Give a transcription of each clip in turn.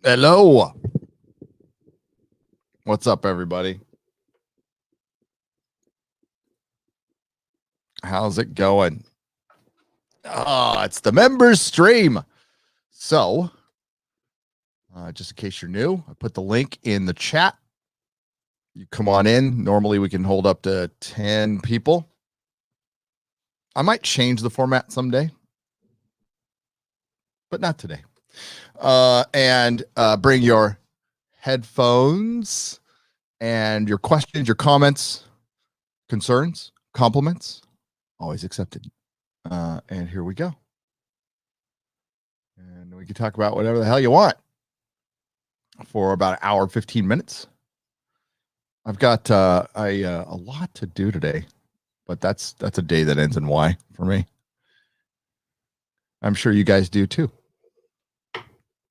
Hello. What's up, everybody? How's it going? It's the members stream. So, just in case you're new, I put the link in the chat. You come on in. Normally, we can hold up to 10 people. I might change the format someday, but not today. And bring your headphones and your questions, your comments, concerns, compliments, always accepted. And here we go. And we can talk about whatever the hell you want for about an hour, 15 minutes. I've got a lot to do today, but that's a day that ends in Y for me. I'm sure you guys do too.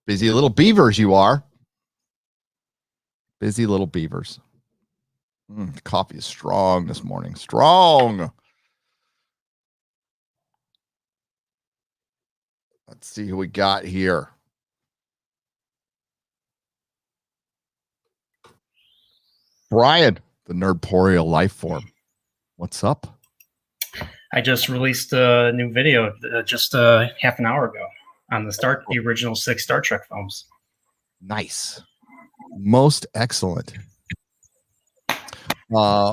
Busy little beavers you are. Busy little beavers. The coffee is strong this morning. Strong. Let's see who we got here. Brian, the Nerdrotic life form. What's up? I just released a new video just half an hour ago on the original 6 Star Trek films. Nice. Most excellent.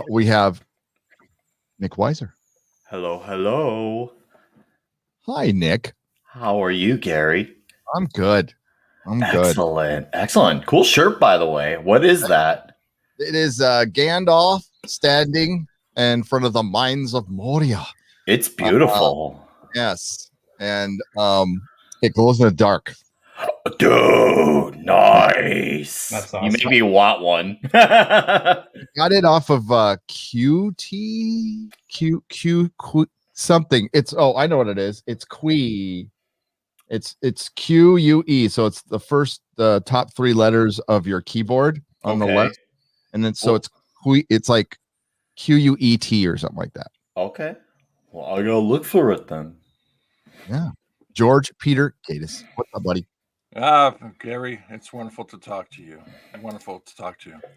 We have Nick Weiser. Hello, hello. Hi, Nick. How are you, Gary? I'm good. Excellent. Excellent. Cool shirt, by the way. What is that? It is Gandalf standing in front of the mines of Moria. It's beautiful. Yes. And it glows in the dark. Dude, nice. That's awesome. You made me want one. Got it off of QT Q something. It's I know what it is. It's Qui. It's QUE. So it's the top 3 letters of your keyboard on the left. And then so it's Qui, it's like QUET or something like that. Okay. Well, I'll go look for it then. Yeah. George Peter Gatis. What's up, buddy? Gary, it's wonderful to talk to you.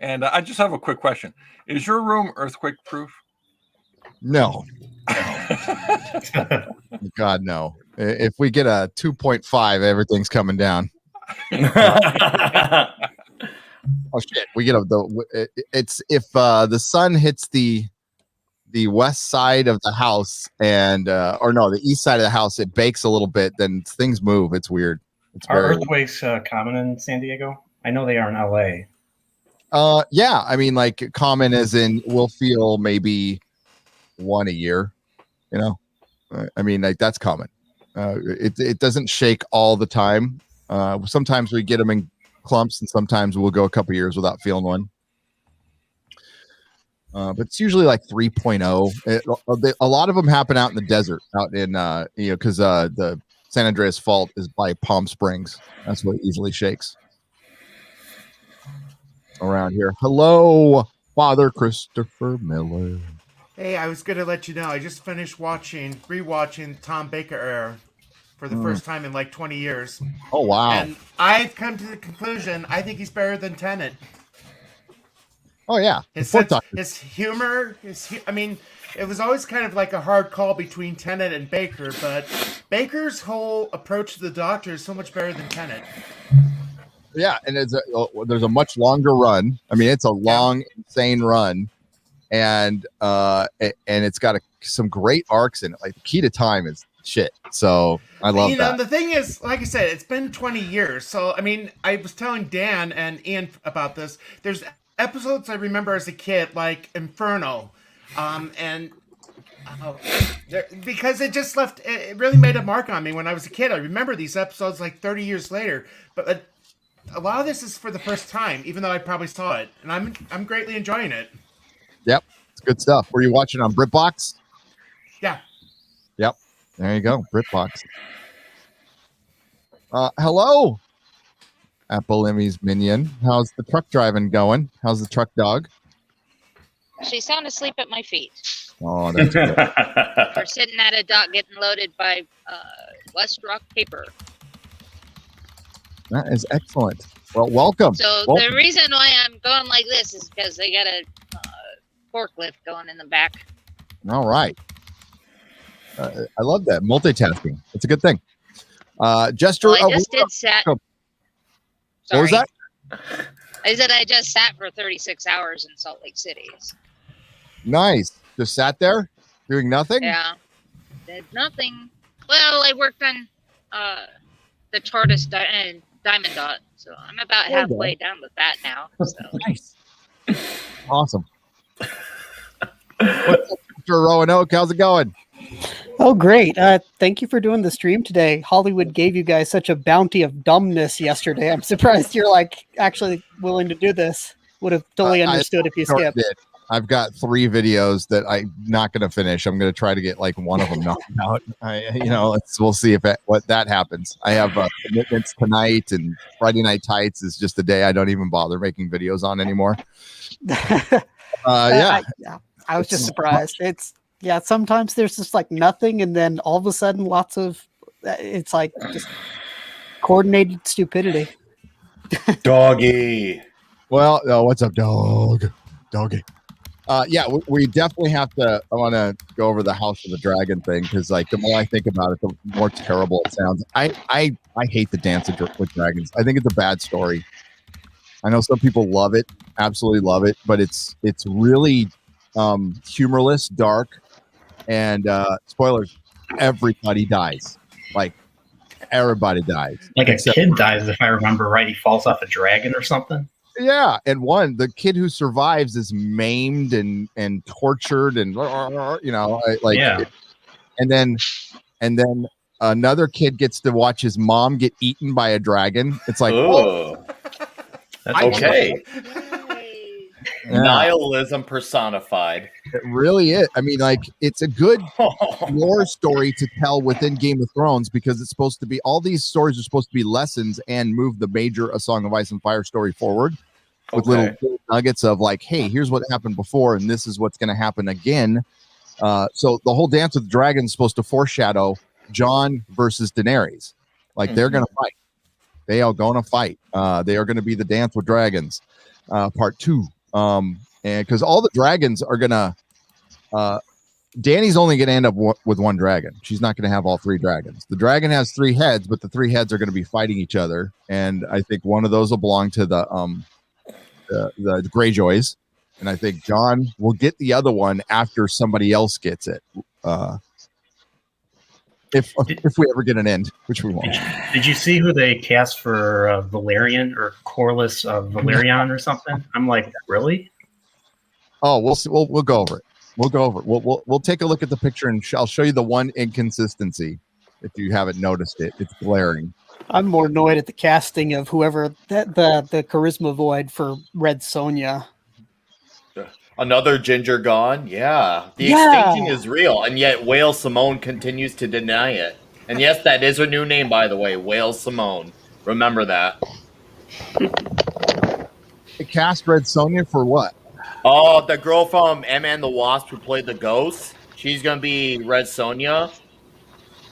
And I just have a quick question. Is your room earthquake proof? No. God, no. If we get a 2.5, everything's coming down. Oh shit! We get it's if the sun hits the west side of the house and the east side of the house, it bakes a little bit. Then things move. It's weird. Are earthquakes common in San Diego? I know they are in LA. Yeah. I mean, like common as in we'll feel maybe one a year. You know, I mean, like that's common. It doesn't shake all the time. Sometimes we get them in clumps, and sometimes we'll go a couple years without feeling one. But it's usually like 3.0. A lot of them happen out in the desert, out in because the San Andreas Fault is by Palm Springs. That's what it usually shakes around here. Hello, Father Christopher Miller. Hey, I was gonna let you know. I just finished rewatching Tom Baker Era for the first time in like 20 years. Oh wow! And I've come to the conclusion I think he's better than Tennant. Oh yeah, His humor, it was always kind of like a hard call between Tennant and Baker, but Baker's whole approach to the Doctor is so much better than Tennant. Yeah, and there's a much longer run. I mean, it's a long, insane run, and it's got some great arcs in it. Like the key to time is shit. So I love that. The thing is, like I said, it's been 20 years. So I mean, I was telling Dan and Ian about this. There's episodes I remember as a kid, like Inferno, because it really made a mark on me when I was a kid. I remember these episodes like 30 years later, but a lot of this is for the first time, even though I probably saw it, and I'm greatly enjoying it. Yep, it's good stuff. Were you watching on BritBox? Yeah. Yep. There you go, BritBox. Hello, Apple Emmy's minion. How's the truck driving going? How's the truck dog? She's sound asleep at my feet. Oh, that's good. We're sitting at a dock getting loaded by West Rock paper. That is excellent. Well, welcome. So Welcome. the reason why I'm going like this is because they got a forklift going in the back. All right. I love that. Multitasking. It's a good thing. Jester. Well, I just did sat. What Sorry. was that? I said I just sat for 36 hours in Salt Lake City. Nice. Just sat there doing nothing? Yeah. Did nothing. Well, I worked on the Tortoise and Diamond Dot, so I'm about halfway done with that now. So. Nice. Awesome. What's up, Mr. Roanoke? How's it going? Oh, great. Thank you for doing the stream today. Hollywood gave you guys such a bounty of dumbness yesterday. I'm surprised you're like actually willing to do this. Would have totally understood if you skipped. I've got 3 videos that I'm not going to finish. I'm going to try to get like one of them knocked out. We'll see if what that happens. I have commitments tonight, and Friday Night Tights is just a day I don't even bother making videos on anymore. I was just surprised. Sometimes there's just like nothing, and then all of a sudden it's like just coordinated stupidity. Doggy. Well, what's up, doggy? We definitely have to. I want to go over the House of the Dragon thing because, like, the more I think about it, the more terrible it sounds. I hate the Dance with Dragons. I think it's a bad story. I know some people love it, absolutely love it, but it's really humorless, dark, and spoilers. Everybody dies. Like everybody dies. Like a kid dies, if I remember right. He falls off a dragon or something. Yeah, and the kid who survives is maimed and tortured and and then another kid gets to watch his mom get eaten by a dragon. It's like, That's okay. Yeah. Nihilism personified. It really is. I mean, like, it's a good lore story to tell within Game of Thrones because it's supposed to be, all these stories are supposed to be lessons and move the major A Song of Ice and Fire story forward with little nuggets of like, hey, here's what happened before and this is what's going to happen again. So the whole Dance with the Dragon is supposed to foreshadow Jon versus Daenerys. Like, they're going to fight. They are going to fight. They are going to be the Dance with Dragons, part 2. And because all the dragons are gonna Dany's only gonna end up with one dragon. She's not gonna have all 3 dragons. The dragon has 3 heads, but the 3 heads are gonna be fighting each other, and I think one of those will belong to the Greyjoys, and I think Jon will get the other one after somebody else gets it, if we ever get an end, which we won't. Did you see who they cast for Valerian or Corliss Valerian or something? I'm like, really? Oh, we'll see. We'll go over it. We'll take a look at the picture, and I'll show you the one inconsistency if you haven't noticed it. It's glaring. I'm more annoyed at the casting of whoever the charisma void for Red Sonja. Another ginger gone? Yeah. The extinction is real, and yet Whale Simone continues to deny it. And yes, that is her new name, by the way, Whale Simone. Remember that. They cast Red Sonja for what? Oh, the girl from Ant-Man the Wasp who played the ghost. She's going to be Red Sonja.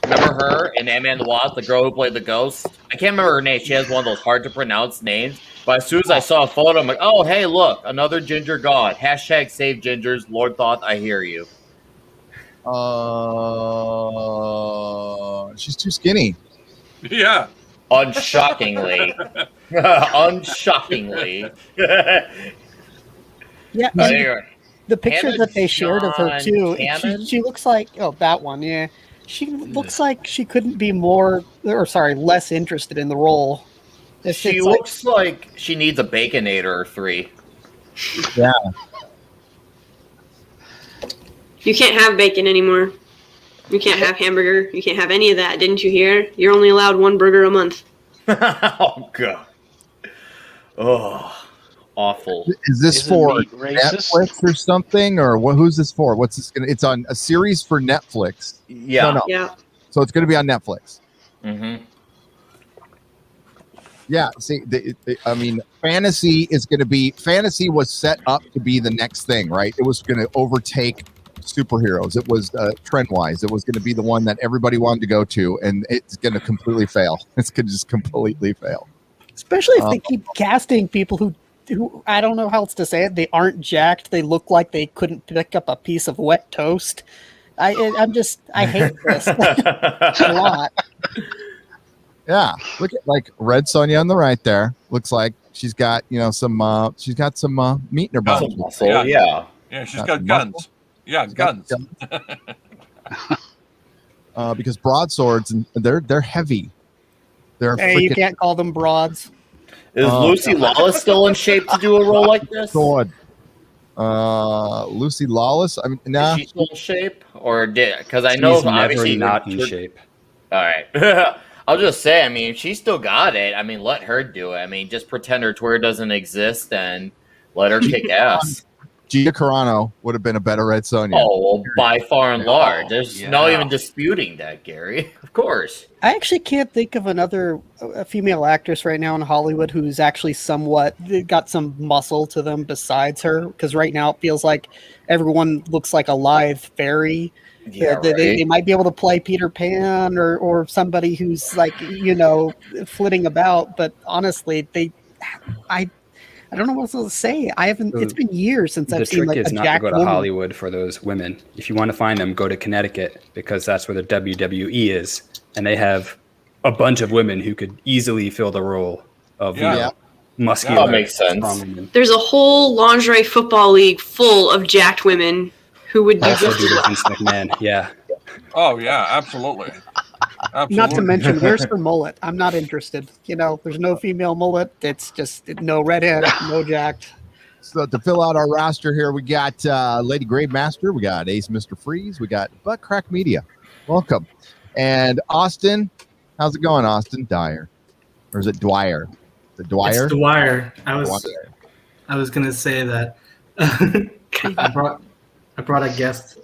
Remember her in Ant-Man the Wasp, the girl who played the ghost? I can't remember her name. She has one of those hard-to-pronounce names. But as soon as I saw a photo, I'm like, oh, hey, look, another ginger god. Hashtag save gingers. Lord Thoth, I hear you. She's too skinny. Yeah. Unshockingly. Unshockingly. Yeah, the picture Hannah that they shared of her too, Cannon? she looks like, that one, yeah. She looks like she couldn't be less interested in the role. She looks like she needs a Baconator or 3. Yeah. You can't have bacon anymore. You can't have hamburger. You can't have any of that. Didn't you hear? You're only allowed 1 burger a month. Oh, God. Oh, awful. Is this for Netflix or something? Or who's this for? What's this going to... It's on a series for Netflix. Yeah. No. Yeah. So it's going to be on Netflix. Mm-hmm. Yeah, see, I mean, fantasy was set up to be the next thing, right? It was going to overtake superheroes. It was trend-wise. It was going to be the one that everybody wanted to go to, and it's going to completely fail. It's going to just completely fail. Especially if they keep casting people who I don't know how else to say it. They aren't jacked. They look like they couldn't pick up a piece of wet toast. I hate this a lot. Yeah, look at like Red Sonja on the right there. Looks like she's got some meat in her body. Yeah, she's got guns. Yeah, guns. Because broadswords and they're heavy. Hey, you can't call them broads. Is Lucy Lawless still in shape to do a role like this? Sword. Lucy Lawless. I mean, nah. Is she still in shape, or because I know She's never obviously not in shape. All right. I'll just say, I mean, if she still got it, I mean, let her do it. I mean, just pretend her tour doesn't exist and let her kick ass. Gia Carano would have been a better Red Sonja. Oh, well, by far and large. There's no even disputing that, Gary. Of course. I actually can't think of a female actress right now in Hollywood who's actually somewhat got some muscle to them besides her. Because right now it feels like everyone looks like a live fairy. Yeah, they might be able to play Peter Pan or somebody who's like, flitting about. But honestly, I don't know what else to say. It's been years since I've seen like a The trick is not to go to Hollywood for those women. If you want to find them, go to Connecticut because that's where the WWE is, and they have a bunch of women who could easily fill the role of muscular. That makes sense. Strong women. There's a whole lingerie football league full of jacked women who would do Also just do as the well. Vince McMahon. Yeah. Oh yeah, absolutely. Not to mention, where's her mullet? I'm not interested. There's no female mullet. It's just no redhead, no jacked. So to fill out our roster here, we got Lady Gravemaster, we got Ace Mr. Freeze, we got Butt Crack Media. Welcome. And Austin, how's it going, Austin? Dyer. Or is it Dwyer? The Dwyer? It's Dwyer. I was gonna say that. I brought a guest.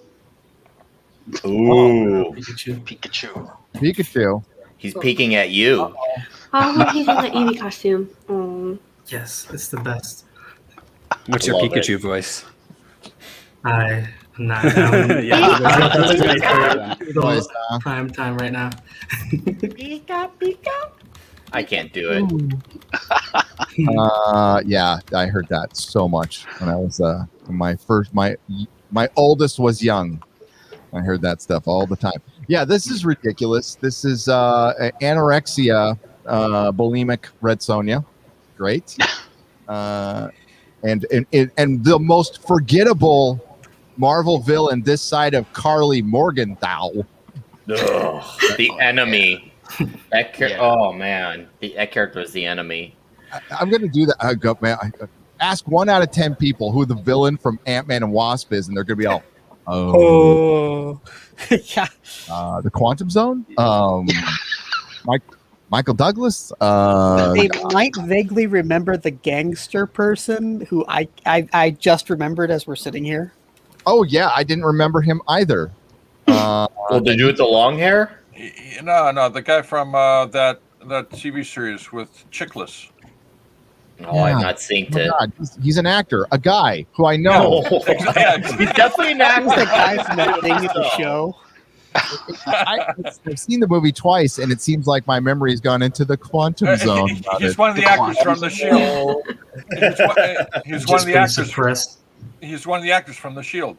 Ooh. Pikachu. He's peeking at you. Oh, he's in the Eevee costume. Oh. Yes, it's the best. What's your Love Pikachu it. voice? I'm not. Prime time right now. I can't do it. Yeah, I heard that so much when I was my oldest was young. I heard that stuff all the time. Yeah, this is ridiculous. This is anorexia, bulimic Red Sonja. Great. And the most forgettable Marvel villain this side of Carly Morgenthau. The enemy. Oh man, that character is the enemy. I'm gonna do that. Ask 1 out of 10 people who the villain from Ant-Man and Wasp is, and they're gonna be all, yeah. The Quantum Zone. Michael Douglas. They might vaguely remember the gangster person who I just remembered as we're sitting here. Oh yeah, I didn't remember him either. Well, the dude with the long hair? No, the guy from that TV series with Chickless. Oh, I've not synced it. God, he's an actor, a guy who I know. He's definitely an actor. He's the guy from that thing at the show. I've seen the movie twice, and it seems like my memory has gone into the quantum zone. He's one of the actors from The Shield. He's one of the actors. He's one of the actors from The Shield.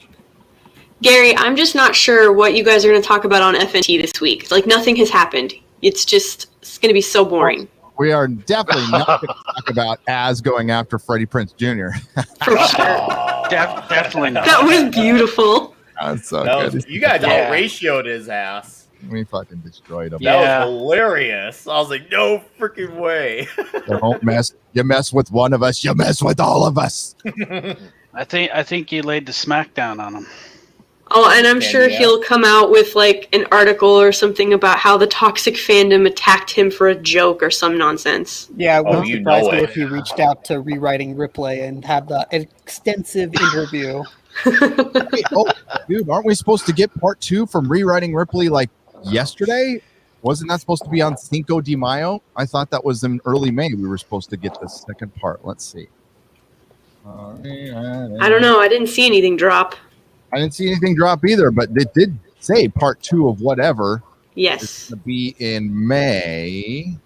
Gary, I'm just not sure what you guys are going to talk about on FNT this week. Like, nothing has happened. It's going to be so boring. We are definitely not going to talk about Az going after Freddie Prinze Jr. For sure. Definitely not. That was beautiful. That's so good. You guys out-ratioed his ass. We fucking destroyed him. That was hilarious. I was like, no freaking way. Don't mess. You mess with one of us, you mess with all of us. I think you laid the smackdown on him. Oh, and I'm sure he'll come out with like an article or something about how the toxic fandom attacked him for a joke or some nonsense. Yeah, it wouldn't surprise me if he reached out to Rewriting Ripley and had the extensive interview. Hey, dude, aren't we supposed to get part 2 from Rewriting Ripley like yesterday? Wasn't that supposed to be on Cinco de Mayo? I thought that was in early May. We were supposed to get the second part. Let's see. I don't know. I didn't see anything drop. I didn't see anything drop either, but it did say part 2 of whatever. Yes. It's going to be in May.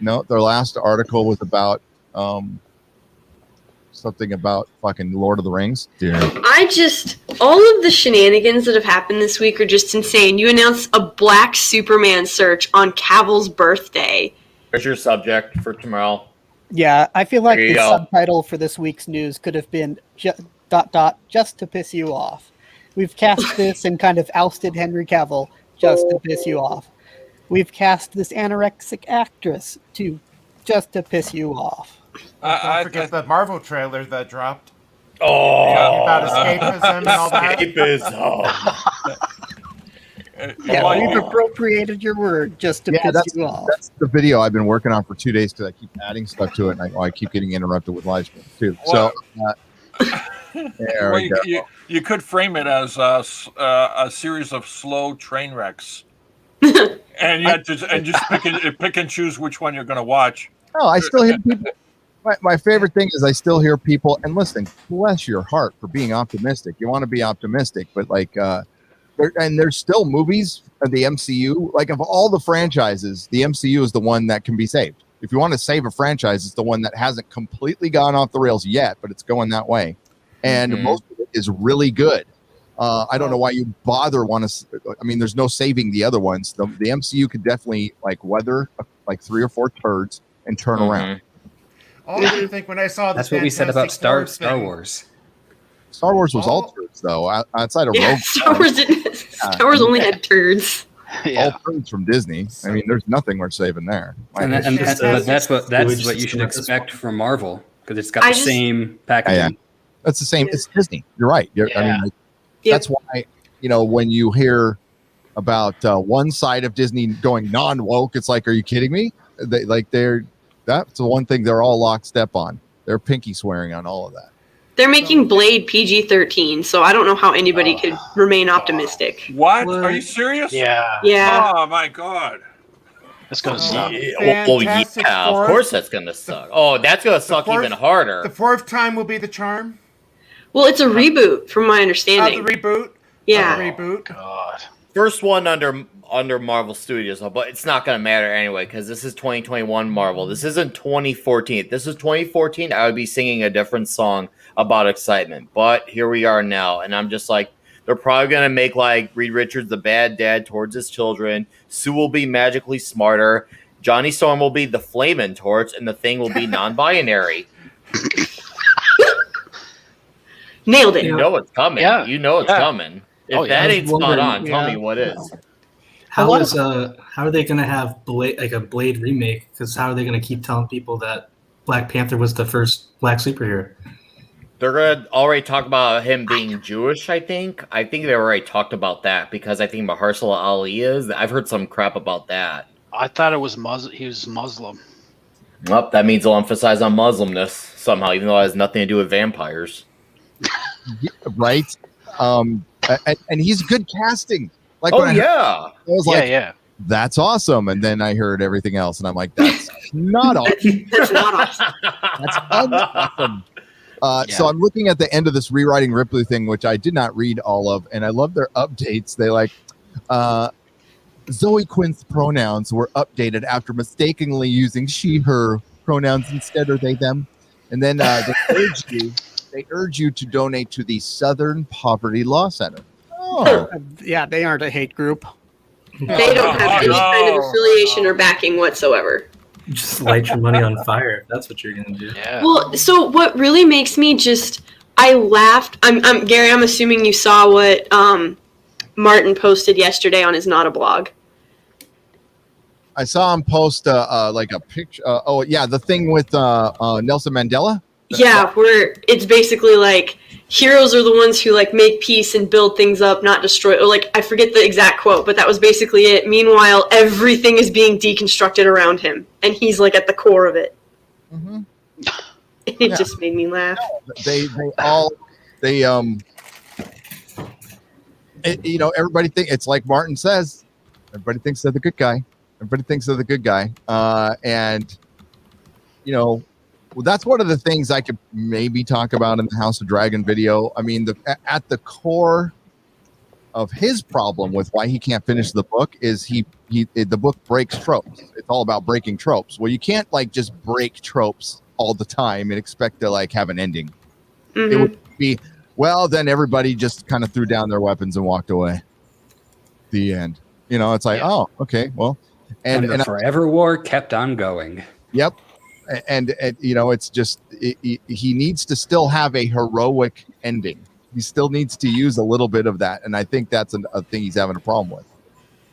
No, their last article was about something about fucking Lord of the Rings. Dude. All of the shenanigans that have happened this week are just insane. You announced a Black Superman search on Cavill's birthday. Where's your subject for tomorrow? Yeah, I feel like the go. subtitle for this week's news could have been just to piss you off. We've cast this and kind of ousted Henry Cavill just to piss you off. We've cast this anorexic actress just to piss you off. Don't forget the Marvel trailer that dropped. Oh, about escapism and all that. Yeah, we've appropriated your word just to piss you off. That's the video I've been working on for 2 days because I keep adding stuff to it, and I keep getting interrupted with live stream too. So there we go. You could frame it as a series of slow train wrecks, and just pick and choose which one you're going to watch. Oh, I still hear people. My favorite thing is I still hear people, and listen, bless your heart for being optimistic. You want to be optimistic, but there's still movies of the MCU. Like, of all the franchises, the MCU is the one that can be saved. If you want to save a franchise, it's the one that hasn't completely gone off the rails yet, but it's going that way. And most of it is really good. I don't know why you bother there's no saving the other ones. The MCU could definitely weather 3 or 4 turds and turn around. All I think when I saw that's what we said about Star Wars. Star Wars was all turds, though. Outside of Rogue Star Wars didn't. Star Wars only had turds. All turds from Disney. I mean, there's nothing worth saving there. That's what you should expect from Marvel because it's got the same packaging. That's the same. It's Disney. You're right. That's why when you hear about one side of Disney going non-woke, it's like, are you kidding me? That's the one thing they're all lockstep on. They're pinky swearing on all of that. They're making Blade PG-13, so I don't know how anybody could remain optimistic. What? Are you serious? Yeah. Oh my god. That's gonna suck. Of course that's gonna suck. Oh, that's gonna suck even harder. The 4th time will be the charm. Well, it's a reboot, from my understanding. The reboot. Yeah. Reboot. God. First one under Marvel Studios, but it's not going to matter anyway because this is 2021 Marvel. This isn't 2014. If this is 2014, I would be singing a different song about excitement. But here we are now, and I'm just like, they're probably going to make Reed Richards the bad dad towards his children. Sue will be magically smarter. Johnny Storm will be the flaming torch, and the Thing will be non-binary. Nailed it. You know it's coming. Yeah. You know it's coming. If that ain't spot on, tell me what is. How are they going to have a Blade remake? Because how are they going to keep telling people that Black Panther was the first black superhero? They're going to already talk about him being Jewish, I think. I think they already talked about that because I think Mahershala Ali is. I've heard some crap about that. I thought it was he was Muslim. Well, that means they'll emphasize on Muslimness somehow, even though it has nothing to do with vampires. Right? And he's good casting. I was that's awesome. And then I heard everything else, and I'm like, that's not awesome. That's not awesome. That's unawesome. So I'm looking at the end of this Rewriting Ripley thing, which I did not read all of, and I love their updates. They Zoe Quinn's pronouns were updated after mistakenly using she, her pronouns instead of they, them. And then they urge you to donate to the Southern Poverty Law Center. Oh. Yeah, they aren't a hate group. They don't have any kind of affiliation or backing whatsoever. Just light your money on fire if that's what you're going to do. Yeah. Well, so what really makes me I laughed. I'm Gary, I'm assuming you saw what Martin posted yesterday on his Not a blog. I saw him post a picture. The thing with Nelson Mandela. Yeah, where it's basically heroes are the ones who make peace and build things up, not destroy. Or I forget the exact quote, but that was basically it. Meanwhile, everything is being deconstructed around him, and he's at the core of it. Mm-hmm. It just made me laugh. Everybody think it's like Martin says. Everybody thinks they're the good guy. Well, that's one of the things I could maybe talk about in the House of Dragon video. I mean, at the core of his problem with why he can't finish the book is the book breaks tropes. It's all about breaking tropes. Well, you can't like just break tropes all the time and expect to like have an ending. Mm-hmm. It would be, well, then everybody just kind of threw down their weapons and walked away. The end. You know, it's like, oh, okay, well, and the forever war kept on going. Yep. And you know, it's just he needs to still have a heroic ending. He still needs to use a little bit of that, and I think that's a thing he's having a problem with.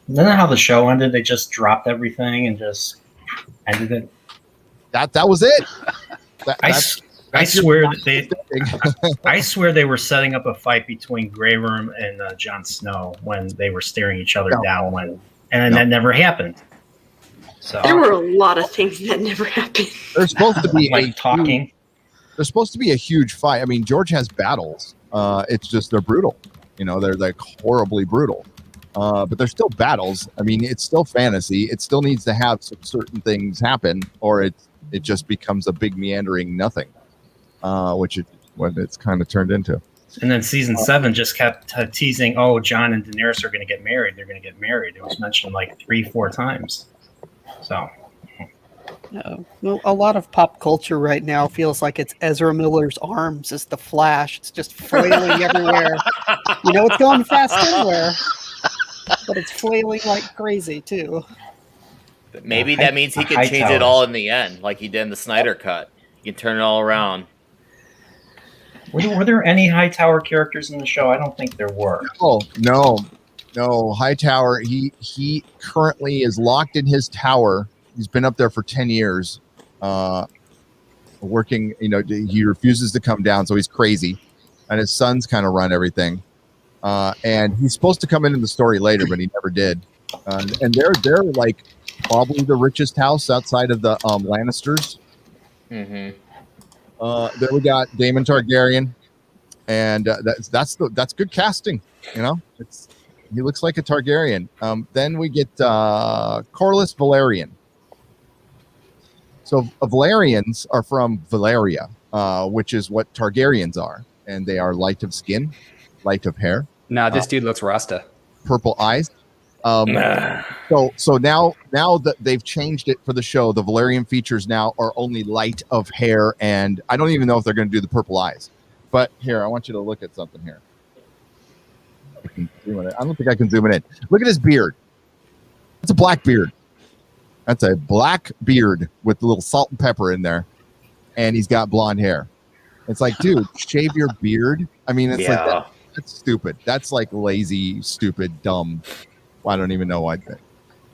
Isn't that how the show ended? They just dropped everything and just ended it. That was it. I swear that I swear they were setting up a fight between Grey Worm and Jon Snow when they were staring each other down, that never happened. So there were a lot of things that never happened. There's supposed to be talking. There's supposed to be a huge fight. I mean, George has battles. It's just they're brutal. You know, they're like horribly brutal. But they're still battles. I mean, it's still fantasy. It still needs to have certain things happen, or it just becomes a big meandering nothing, which it's kind of turned into. And then season 7 just kept teasing, oh, Jon and Daenerys are going to get married. They're going to get married. It was mentioned like 3-4 times. So, well, a lot of pop culture right now feels like it's Ezra Miller's arms is the Flash. It's just flailing everywhere. You know, it's going fast anywhere, but it's flailing like crazy too. Maybe that means he can change it all in the end, like he did in the Snyder Cut. He can turn it all around. Were there any Hightower characters in the show? I don't think there were. Oh, no. Hightower, he currently is locked in his tower. He's been up there for 10 years, working. You know, he refuses to come down, so he's crazy. And his sons kind of run everything. And he's supposed to come in the story later, but he never did. And they're like probably the richest house outside of the Lannisters. Mm-hmm. Then we got Daemon Targaryen, and that's good casting. You know, he looks like a Targaryen. Then we get Corliss Valerian. So Valerians are from Valeria, which is what Targaryens are, and they are light of skin, light of hair. Nah, this dude looks Rasta. Purple eyes. So now that they've changed it for the show, the Valerian features now are only light of hair, and I don't even know if they're going to do the purple eyes. But here, I want you to look at something here. I don't think I can zoom it in. Look at his beard. It's a black beard. That's a black beard with a little salt and pepper in there, and he's got blonde hair. It's like, dude, shave your beard. I mean, it's like that's stupid. That's like lazy, stupid, dumb. I don't even know why.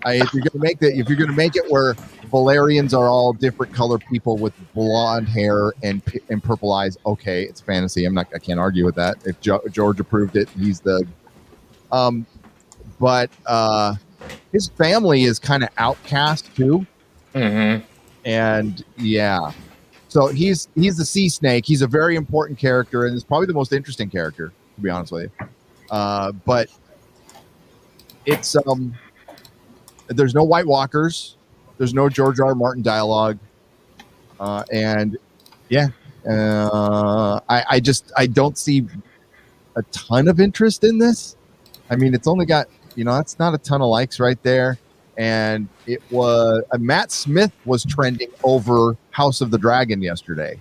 If you're gonna make it where Valerians are all different color people with blonde hair and purple eyes, okay, it's fantasy. I can't argue with that. If George approved it, he's the. But his family is kind of outcast too. Mm-hmm. And yeah, so he's the sea snake. He's a very important character, and is probably the most interesting character, to be honest with you. But it's there's no White Walkers, there's no George R. R. Martin dialogue, and yeah, I don't see a ton of interest in this. I mean, it's only got, it's not a ton of likes right there, and it was Matt Smith was trending over House of the Dragon yesterday,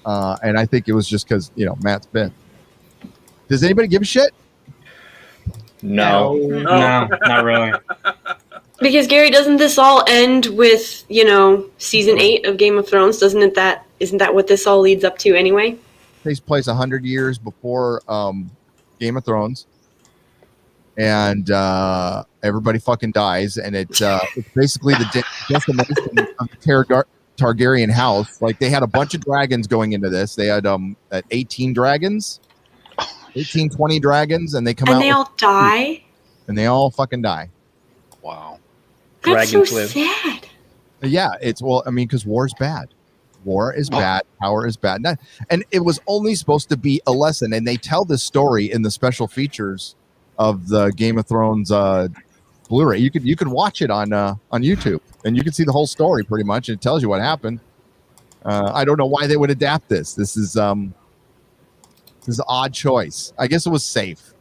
and I think it was just because Matt Smith. Does anybody give a shit? No, not really. Because Gary, doesn't this all end with season 8 of Game of Thrones? Isn't that what this all leads up to anyway? Takes place 100 years before Game of Thrones, and everybody fucking dies, and it's basically the decimation of the Targaryen house. Like, they had a bunch of dragons going into this. They had 18 dragons. 18, 20 dragons, and they come out. And they all die? And they all fucking die. Wow. That's so sad. Yeah, because war is bad. War is bad. Power is bad. And it was only supposed to be a lesson, and they tell this story in the special features of the Game of Thrones Blu-ray. You can watch it on YouTube, and you can see the whole story pretty much. It tells you what happened. I don't know why they would adapt this. This is This is an odd choice. I guess it was safe.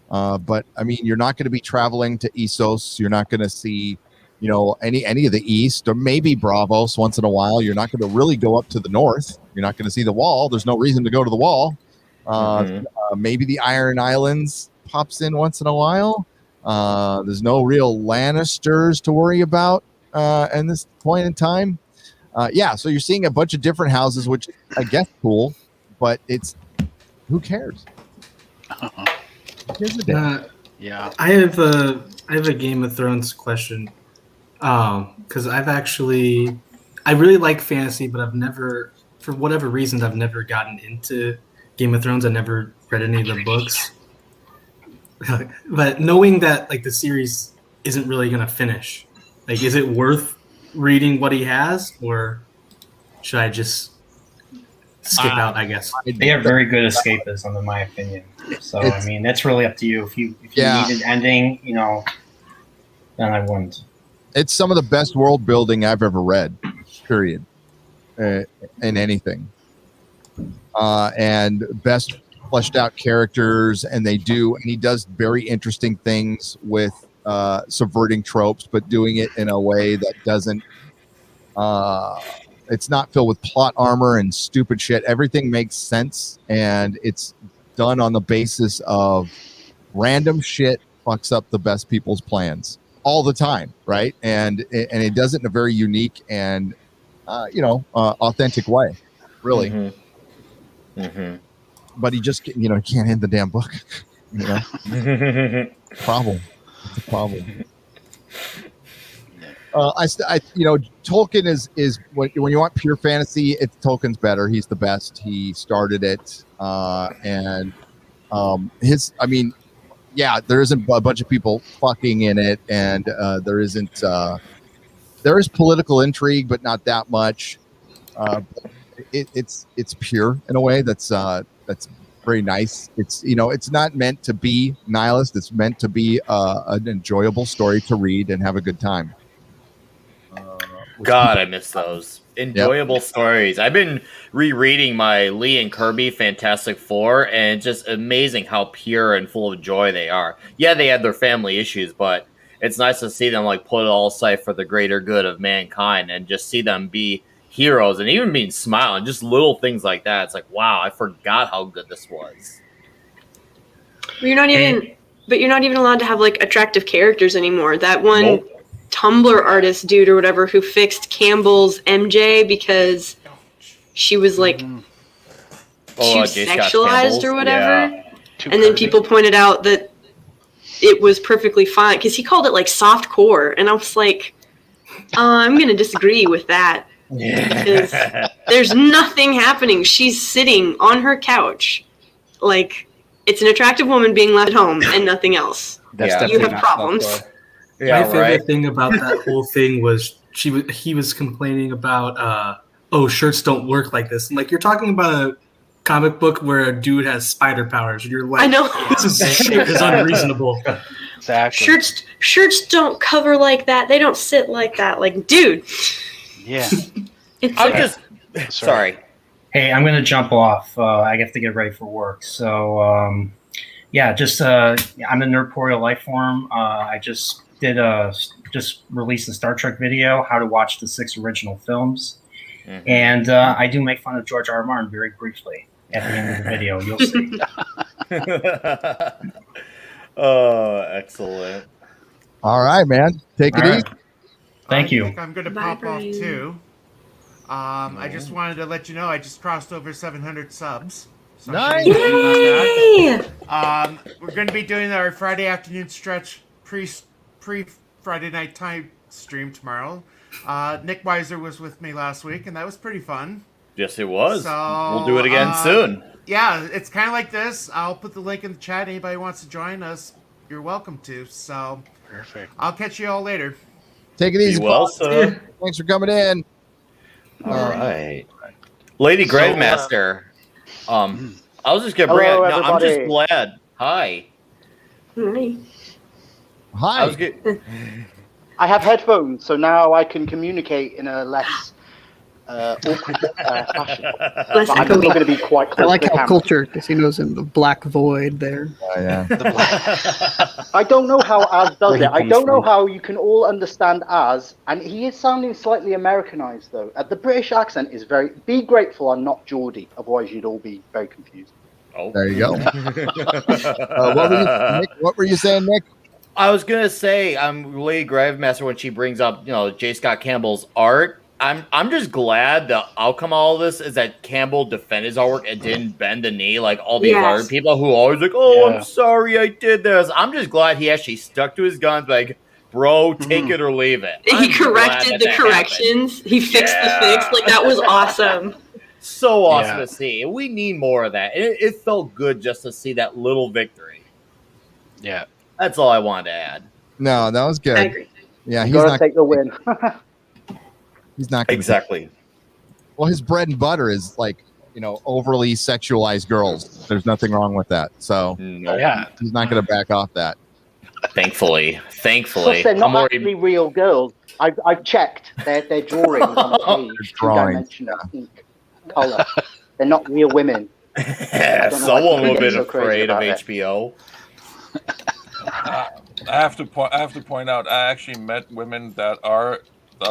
But I mean, you're not going to be traveling to Essos. You're not going to see, any of the East, or maybe Bravos once in a while. You're not going to really go up to the north. You're not going to see the Wall. There's no reason to go to the Wall. Maybe the Iron Islands pops in once in a while. There's no real Lannisters to worry about in this point in time. So you're seeing a bunch of different houses, which I guess cool, but who cares? Yeah. I have a Game of Thrones question. Because I really like fantasy, but I've never, for whatever reasons, I've never gotten into Game of Thrones. I never read any of the books. But knowing that the series isn't really gonna finish, is it worth reading what he has, or should I just skip out? I guess they have very good escapism, in my opinion. So I mean, that's really up to you. If you need an ending, then I wouldn't. It's some of the best world building I've ever read, period, in anything. And best fleshed out characters, and he does very interesting things with subverting tropes, but doing it in a way that doesn't, it's not filled with plot armor and stupid shit. Everything makes sense, and it's done on the basis of random shit fucks up the best people's plans all the time, right? And it does it in a very unique and authentic way, really. But he just can't end the damn book. Problem. It's a problem. Tolkien is when you want pure fantasy, Tolkien's better. He's the best. He started it, there isn't a bunch of people fucking in it, and there is political intrigue, but not that much. It's pure in a way that's very nice. It's not meant to be nihilist. It's meant to be an enjoyable story to read and have a good time. God, I miss those enjoyable stories. I've been rereading my Lee and Kirby Fantastic Four, and it's just amazing how pure and full of joy they are. Yeah, they had their family issues, but it's nice to see them put it all aside for the greater good of mankind, and just see them be heroes, and even being smiling, just little things like that. It's wow, I forgot how good this was. You're not even allowed to have attractive characters anymore. That one Tumblr artist dude or whatever who fixed Campbell's MJ because she was too sexualized or whatever. Yeah. And then people pointed out that it was perfectly fine because he called it soft core, and I was I'm gonna disagree with that. Because there's nothing happening. She's sitting on her couch. It's an attractive woman being left at home and nothing else. You have problems. My favorite thing about that whole thing was he was complaining about shirts don't work like this. And you're talking about a comic book where a dude has spider powers. And you're I know. This is unreasonable. Exactly. Shirts don't cover like that. They don't sit like that. Dude. Yeah. I'm just sorry. Hey, I'm gonna jump off. I have to get ready for work. So I'm the Nerdporial Life Form. I just released a Star Trek video, how to watch the 6 original films. Mm-hmm. And I do make fun of George R. R. Martin very briefly at the end of the video. You'll see. Oh, excellent. All right, man. Take it easy. Thank you. I think I'm going to pop off too. I just wanted to let you know I just crossed over 700 subs. So nice. Yay! We're going to be doing our Friday afternoon stretch pre Friday night time stream tomorrow. Nick Weiser was with me last week, and that was pretty fun. Yes, it was. So, we'll do it again soon. Yeah, it's kind of like this. I'll put the link in the chat. Anybody who wants to join us, you're welcome to. So, perfect. I'll catch you all later. Take it easy. Be well, sir. Thanks for coming in. All right. Lady Grandmaster. I was just going to bring Hello, it. No, I'm just everybody. glad. Hi. Hi. I have headphones, so now I can communicate in a less awkward fashion. Bless But I'm not going to be quite I close like to the how camera. culture casinos in the black void there. Yeah. I don't know how Az does Where he it. I comes don't know from. how you can all understand Az, and he is sounding slightly Americanized though. The British accent is very. Be grateful I'm not Geordie, otherwise you'd all be very confused. Oh. There you go. What were you saying, Nick? I was gonna say, I'm Lady Gravemaster when she brings up, J. Scott Campbell's art. I'm just glad the outcome of all this is that Campbell defended his artwork and didn't bend the knee like all these other people who are always like, oh, I'm sorry I did this. I'm just glad he actually stuck to his guns, like, bro, take it or leave it. He corrected the corrections. Happened. He fixed the fix. Like, that was awesome. So awesome to see. We need more of that. It felt good just to see that little victory. Yeah. That's all I wanted to add. No, that was good. I agree. Yeah, You he's gotta not. take the win. He's not gonna Exactly. Well, his bread and butter is like, overly sexualized girls. There's nothing wrong with that. So he's not going to back off that. Thankfully. Plus, they're not actually real girls. I've checked. They're drawings on a page, two-dimensional ink color. They're not real women. Someone would have been afraid of HBO. I have to point out. I actually met women that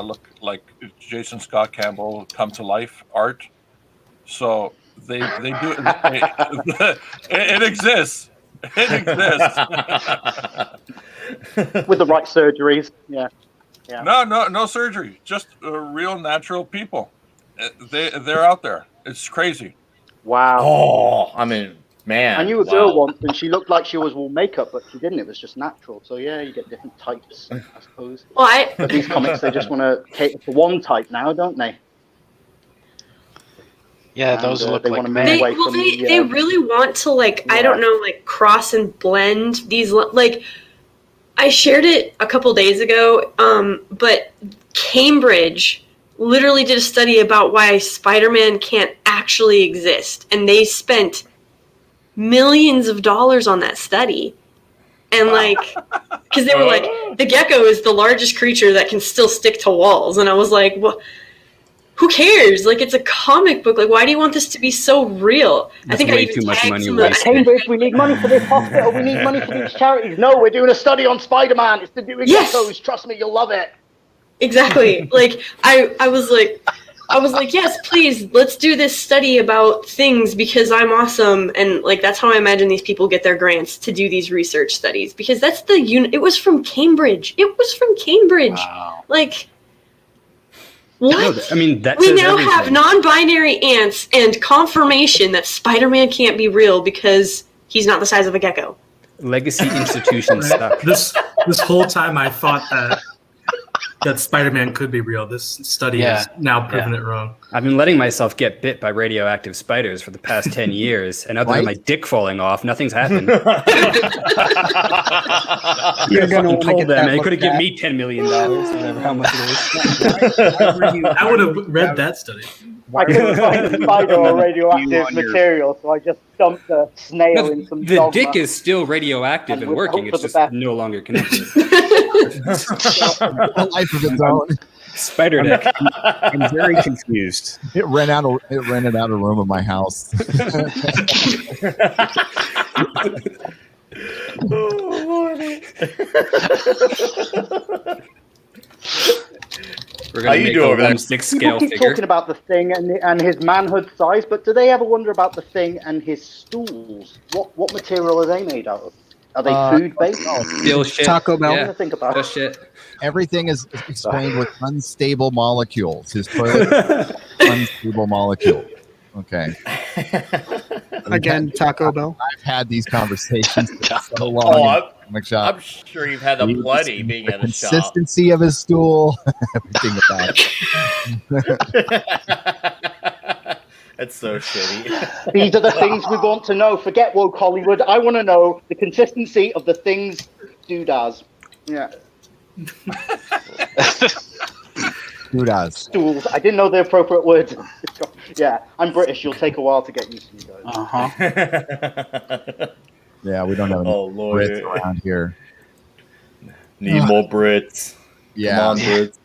look like Jason Scott Campbell come to life art. So they do. It exists. It exists. With the right surgeries. Yeah. No surgery. Just real natural people. They're out there. It's crazy. Wow. Oh, I mean, man. I knew a girl once, and she looked like she was all makeup, but she didn't. It was just natural. So yeah, you get different types, I suppose. Well, But these comics, they just want to cater to one type now, don't they? Yeah, those look they like want to move They away from they really want to I don't know, cross and blend these. I shared it a couple days ago, but Cambridge literally did a study about why Spider-Man can't actually exist, and they spent millions of dollars on that study. And because they were like, the gecko is the largest creature that can still stick to walls, and I was like, well, who cares? It's a comic book. Why do you want this to be so real? That's I think way I even too much tagged money some of wasted. Cambridge, we need money for this hospital. We need money for these charities. No, we're doing a study on Spider-Man. It's to do with geckos. Trust me, you'll love it. Exactly. I was like, yes, please, let's do this study about things because I'm awesome. And that's how I imagine these people get their grants to do these research studies, because that's it was from Cambridge. It was from Cambridge. Wow. What? No, I mean, that We says now everything. have non-binary ants and confirmation that Spider-Man can't be real because he's not the size of a gecko. Legacy institution stuff. This whole time I thought that Spider-Man could be real. This study has now proven it wrong. I've been letting myself get bit by radioactive spiders for the past 10 years, and other than my dick falling off, nothing's happened. You're gonna want to told get them, that and they could have looked given at. me $10 million, whatever, how much it is. I would have read that study. I couldn't find a spider or radioactive material, so I just dumped a snail in some The dogma. dick is still radioactive and would working. hope for It's the just best. no longer connected. A life of its own. Spider dick. I'm very confused. It rented out a room of my house. We're How gonna you make doing a over there? 1/6 People scale keep figure. talking about the Thing and his manhood size, but do they ever wonder about the Thing and his stools? What material are they made out of? Are they food based? Still shit. Taco Bell. Yeah. Think about Still shit. Everything is explained with unstable molecules. His toilet, unstable molecule. Okay. Again, Taco Bell. I've had these conversations for so long. Oh, in the comic shop. I'm sure you've had them plenty being The at the shop. consistency of his stool, everything about it. That's so shitty. These are the things we want to know. Forget woke Hollywood. I want to know the consistency of the things doodads. Yeah. Doodads. Stools. I didn't know the appropriate words. Yeah, I'm British. You'll take a while to get used to you guys. Yeah, we don't have any Lord. Brits around here. Need more Brits. Yeah. Come on, Brits.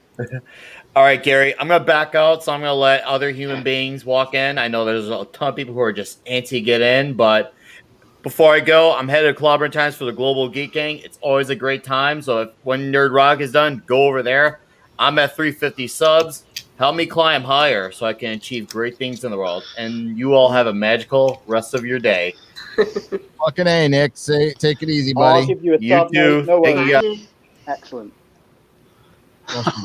All right, Gary, I'm going to back out, so I'm going to let other human beings walk in. I know there's a ton of people who are just anti get in, but before I go, I'm headed to Clobber Times for the Global Geek Gang. It's always a great time, so if when Nerdrotic is done, go over there. I'm at 350 subs. Help me climb higher so I can achieve great things in the world. And you all have a magical rest of your day. Fucking A, Nick. Take it easy, I'll buddy. give you a You sub, too. mate. No Thank worries. you. Excellent.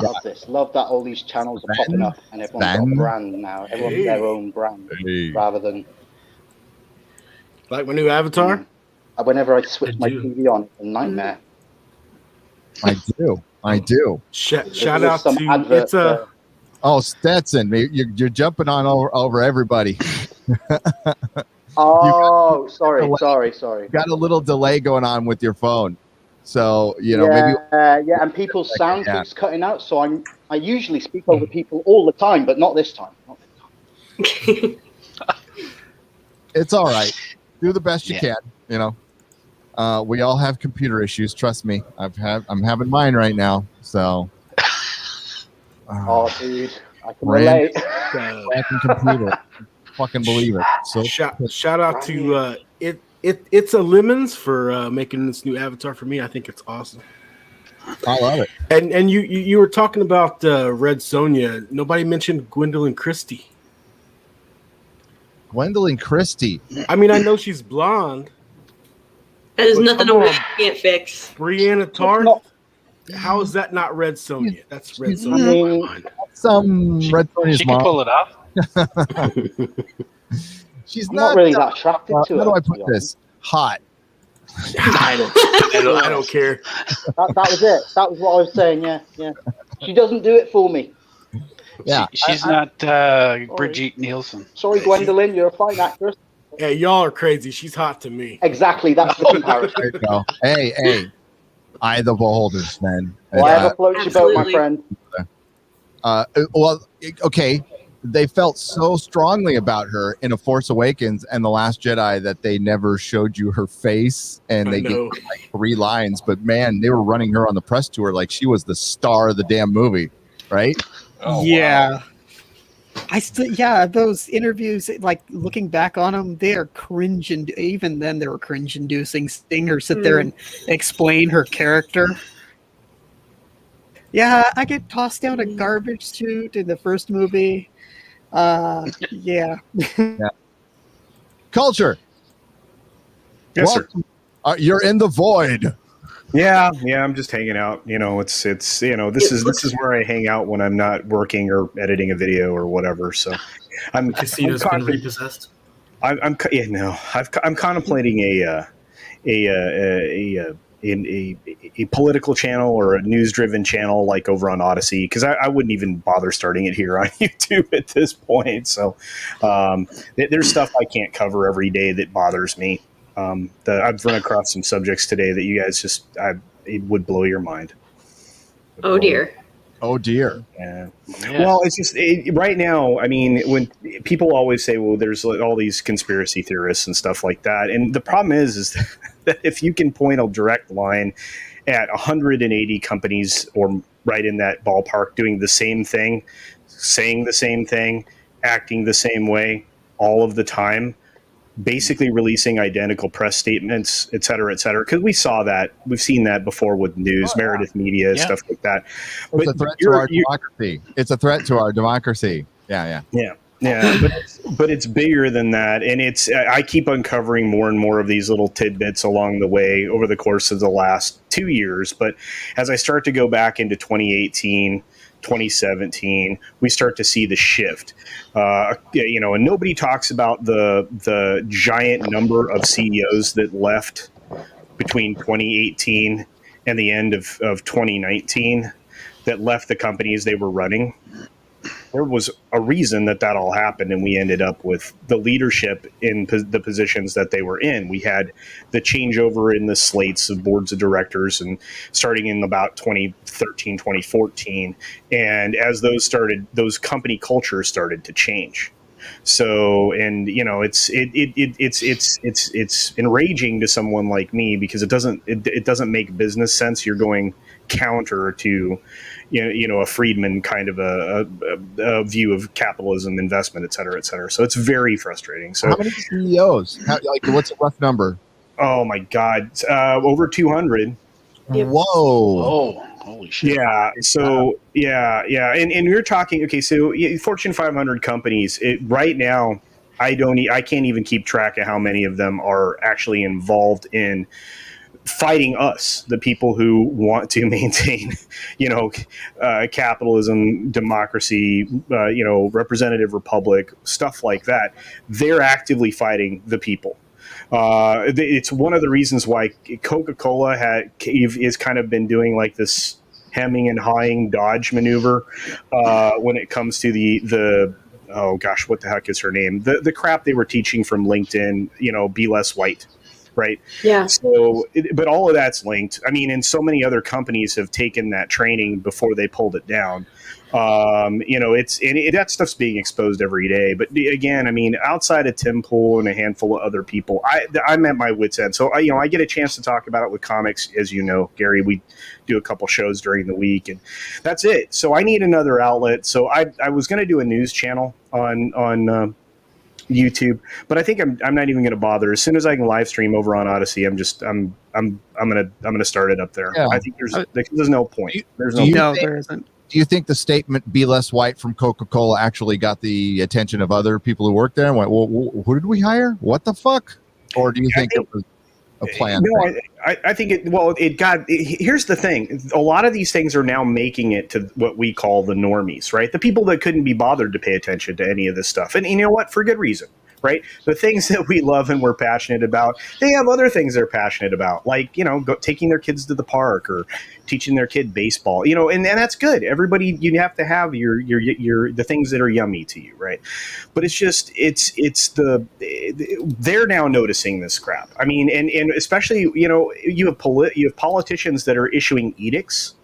Love this. Love that all these channels are popping up and everyone's got a brand now. Everyone's their own brand rather than like my new avatar. Whenever I switch my TV on, it's a nightmare. I do. Shout out to it's a. Oh, Stetson, you're jumping on over everybody. Oh, sorry. Got a little delay going on with your phone. So, maybe. Yeah, and people's sound keeps cutting out. So I usually speak over people all the time, but not this time. It's all right. Do the best you can, we all have computer issues. Trust me. I'm having mine right now. So. Oh, dude, I can relate. Fucking computer. Fucking believe it. So shout out to It's a Lemons for making this new avatar for me. I think it's awesome. I love it. And you were talking about Red Sonja. Nobody mentioned Gwendolyn Christie. Gwendolyn Christie. I mean, I know she's blonde. There's nothing a woman can't fix. Brianna Tarth. How is that not Red Sonja? That's Red Sonja. Some Red Sonja's She can pull it off. She's I'm not really that attracted to her. How do I put this? Hot. I don't care. That was it. That was what I was saying. Yeah. She doesn't do it for me. Yeah, she's not Brigitte Nielsen. Sorry, Gwendolyn, you're a fine actress. Hey, y'all are crazy. She's hot to me. Exactly, that's the comparison. There you go. Hey, eye the beholders, man. Whatever floats your boat, my friend. Okay. They felt so strongly about her in A Force Awakens and The Last Jedi that they never showed you her face, and they gave her like 3 lines. But man, they were running her on the press tour like she was the star of the damn movie, right? Oh, yeah. Wow. Those interviews, like looking back on them, they are cringe, and even then they were cringe-inducing. Seeing her sit there and explain her character. Yeah, I get tossed down a garbage chute in the first movie. Yeah. Culture. Yes, sir. You're in the void. Yeah, I'm just hanging out. It's this is where I hang out when I'm not working or editing a video or whatever. So I'm Casino's been repossessed. I'm contemplating a political channel or a news-driven channel like over on Odyssey, because I wouldn't even bother starting it here on YouTube at this point. So there's stuff I can't cover every day that bothers me. I've run across some subjects today that you guys it would blow your mind. Oh dear. Yeah. Well, it's just right now. I mean, when people always say, "Well, there's all these conspiracy theorists and stuff like that," and the problem is that if you can point a direct line at 180 companies or right in that ballpark doing the same thing, saying the same thing, acting the same way all of the time, basically releasing identical press statements, et cetera, because we've seen that before with news, Meredith Media, stuff like that. It's a threat to our democracy. It's a threat to our democracy. Yeah. But it's bigger than that, and I keep uncovering more and more of these little tidbits along the way over the course of the last 2 years. But as I start to go back into 2018, 2017, we start to see the shift. And nobody talks about the giant number of CEOs that left between 2018 and the end of 2019 that left the companies they were running. There was a reason that all happened, and we ended up with the leadership in the positions that they were in. We had the changeover in the slates of boards of directors, and starting in about 2013, 2014. And as those company cultures started to change. So, and it's enraging to someone like me because it doesn't make business sense. You're going counter to a Friedman kind of a view of capitalism, investment, et cetera, et cetera. So it's very frustrating. So how many CEOs? What's a rough number? Oh my God, over 200. Whoa. Oh, holy shit. Yeah. So yeah. And we're talking. Okay. So Fortune 500 companies. Right now, I can't even keep track of how many of them are actually involved in fighting us, the people who want to maintain, capitalism, democracy, representative republic, stuff like that. They're actively fighting the people. It's one of the reasons why Coca-Cola is kind of been doing like this hemming and hawing dodge maneuver when it comes to the oh gosh, what the heck is her name? The crap they were teaching from LinkedIn, be less white. Right. Yeah. So, but all of that's linked. I mean, and so many other companies have taken that training before they pulled it down. That stuff's being exposed every day. But again, I mean, outside of Tim Pool and a handful of other people, I'm at my wit's end. So I get a chance to talk about it with comics, as you know, Gary. We do a couple shows during the week, and that's it. So I need another outlet. So I was going to do a news channel on YouTube, but I think I'm not even going to bother. As soon as I can live stream over on Odyssey, I'm gonna start it up there. Yeah. I think there's no point. There isn't. Do you think the statement "Be less white" from Coca-Cola actually got the attention of other people who work there and went, "Well, who did we hire? What the fuck?" Or do you think it was a plan? No, I think it got. Here's the thing: a lot of these things are now making it to what we call the normies, right? The people that couldn't be bothered to pay attention to any of this stuff, and you know what? For good reason. Right? The things that we love and we're passionate about, they have other things they're passionate about, like, taking their kids to the park or teaching their kid baseball, and that's good. Everybody, you have to have your the things that are yummy to you. Right. But it's just, they're now noticing this crap. I mean, and especially, you have politicians that are issuing edicts,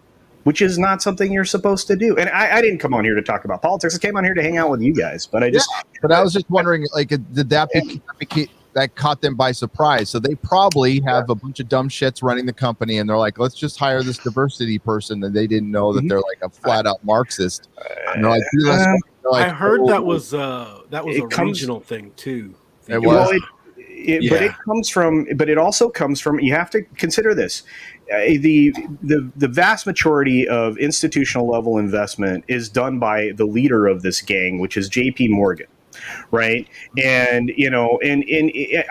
which is not something you're supposed to do. And I didn't come on here to talk about politics. I came on here to hang out with you guys. But I was just wondering, like, did that caught them by surprise? So they probably have a bunch of dumb shits running the company, and they're like, let's just hire this diversity person, and they didn't know that they're like a flat out Marxist. And they're like, I heard that was a regional thing too. It was. But it also comes from. You have to consider this. The vast majority of institutional level investment is done by the leader of this gang, which is J.P. Morgan, right? And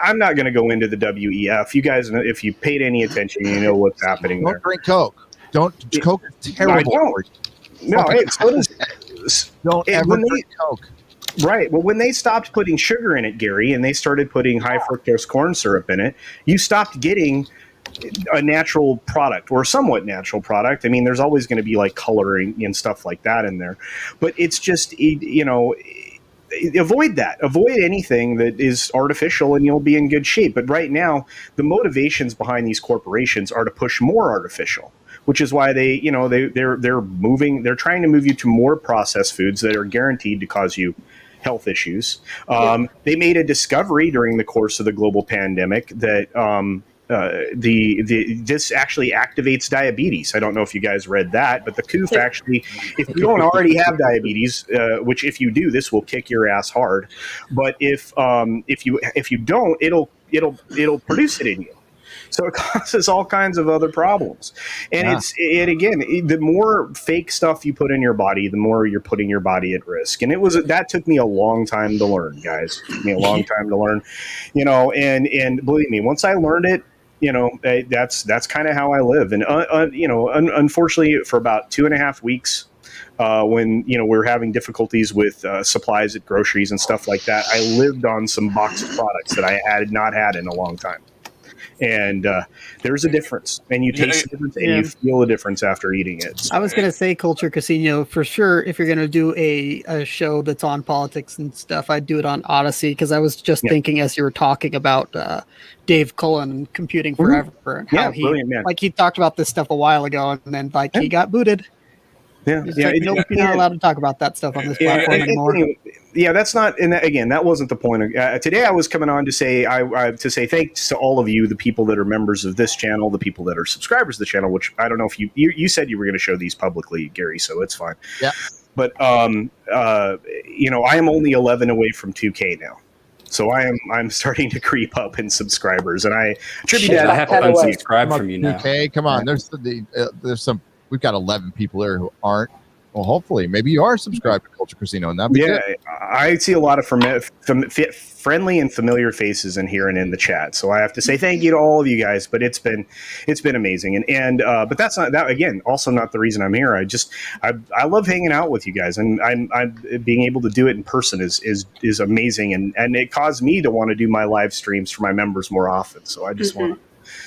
I'm not going to go into the WEF. You guys, if you paid any attention, you know what's happening there. Don't drink Coke. Coke is terrible. Don't ever drink Coke. Right. Well, when they stopped putting sugar in it, Gary, and they started putting high fructose corn syrup in it, you stopped getting a natural product or somewhat natural product. I mean, there's always going to be like coloring and stuff like that in there, but it's just, avoid that. Avoid anything that is artificial and you'll be in good shape. But right now, the motivations behind these corporations are to push more artificial, which is why they're trying to move you to more processed foods that are guaranteed to cause you health issues. They made a discovery during the course of the global pandemic that this actually activates diabetes. I don't know if you guys read that, but the COOF actually, if you don't already have diabetes, which if you do, this will kick your ass hard. But if you don't, it'll produce it in you. So it causes all kinds of other problems. And again, the more fake stuff you put in your body, the more you're putting your body at risk. And that took me a long time to learn, guys. It took me a long time to learn, and believe me, once I learned it, that's kind of how I live. And, unfortunately for about 2.5 weeks, when we're having difficulties with supplies at groceries and stuff like that, I lived on some boxed products that I had not had in a long time. And there's a difference, and you taste the difference, and you feel a difference after eating it. So, I was going to say Culture Casino for sure. If you're going to do a show that's on politics and stuff, I'd do it on Odyssey, because I was just thinking as you were talking about Dave Cullen and Computing Forever, and how he talked about this stuff a while ago, and then he got booted. Nope, you're not allowed to talk about that stuff on this platform anymore. yeah, that's not. And again, that wasn't the point. Today, I was coming on to say thanks to all of you, the people that are members of this channel, the people that are subscribers to the channel. Which I don't know if you said you were going to show these publicly, Gary, so it's fine. Yeah. But I am only 11 away from 2K now, so I'm starting to creep up in subscribers, and I attribute that. I have to unsubscribe from you now. 2K, come on. There's some. We've got 11 people there who aren't. Well, hopefully, maybe you are subscribed to Culture Casino, and that'd be good. I see a lot of friendly and familiar faces in here and in the chat. So I have to say thank you to all of you guys. But it's been amazing, and but that's not that again. Also, not the reason I'm here. I love hanging out with you guys, and I'm being able to do it in person is amazing, and it caused me to want to do my live streams for my members more often. So I just want to.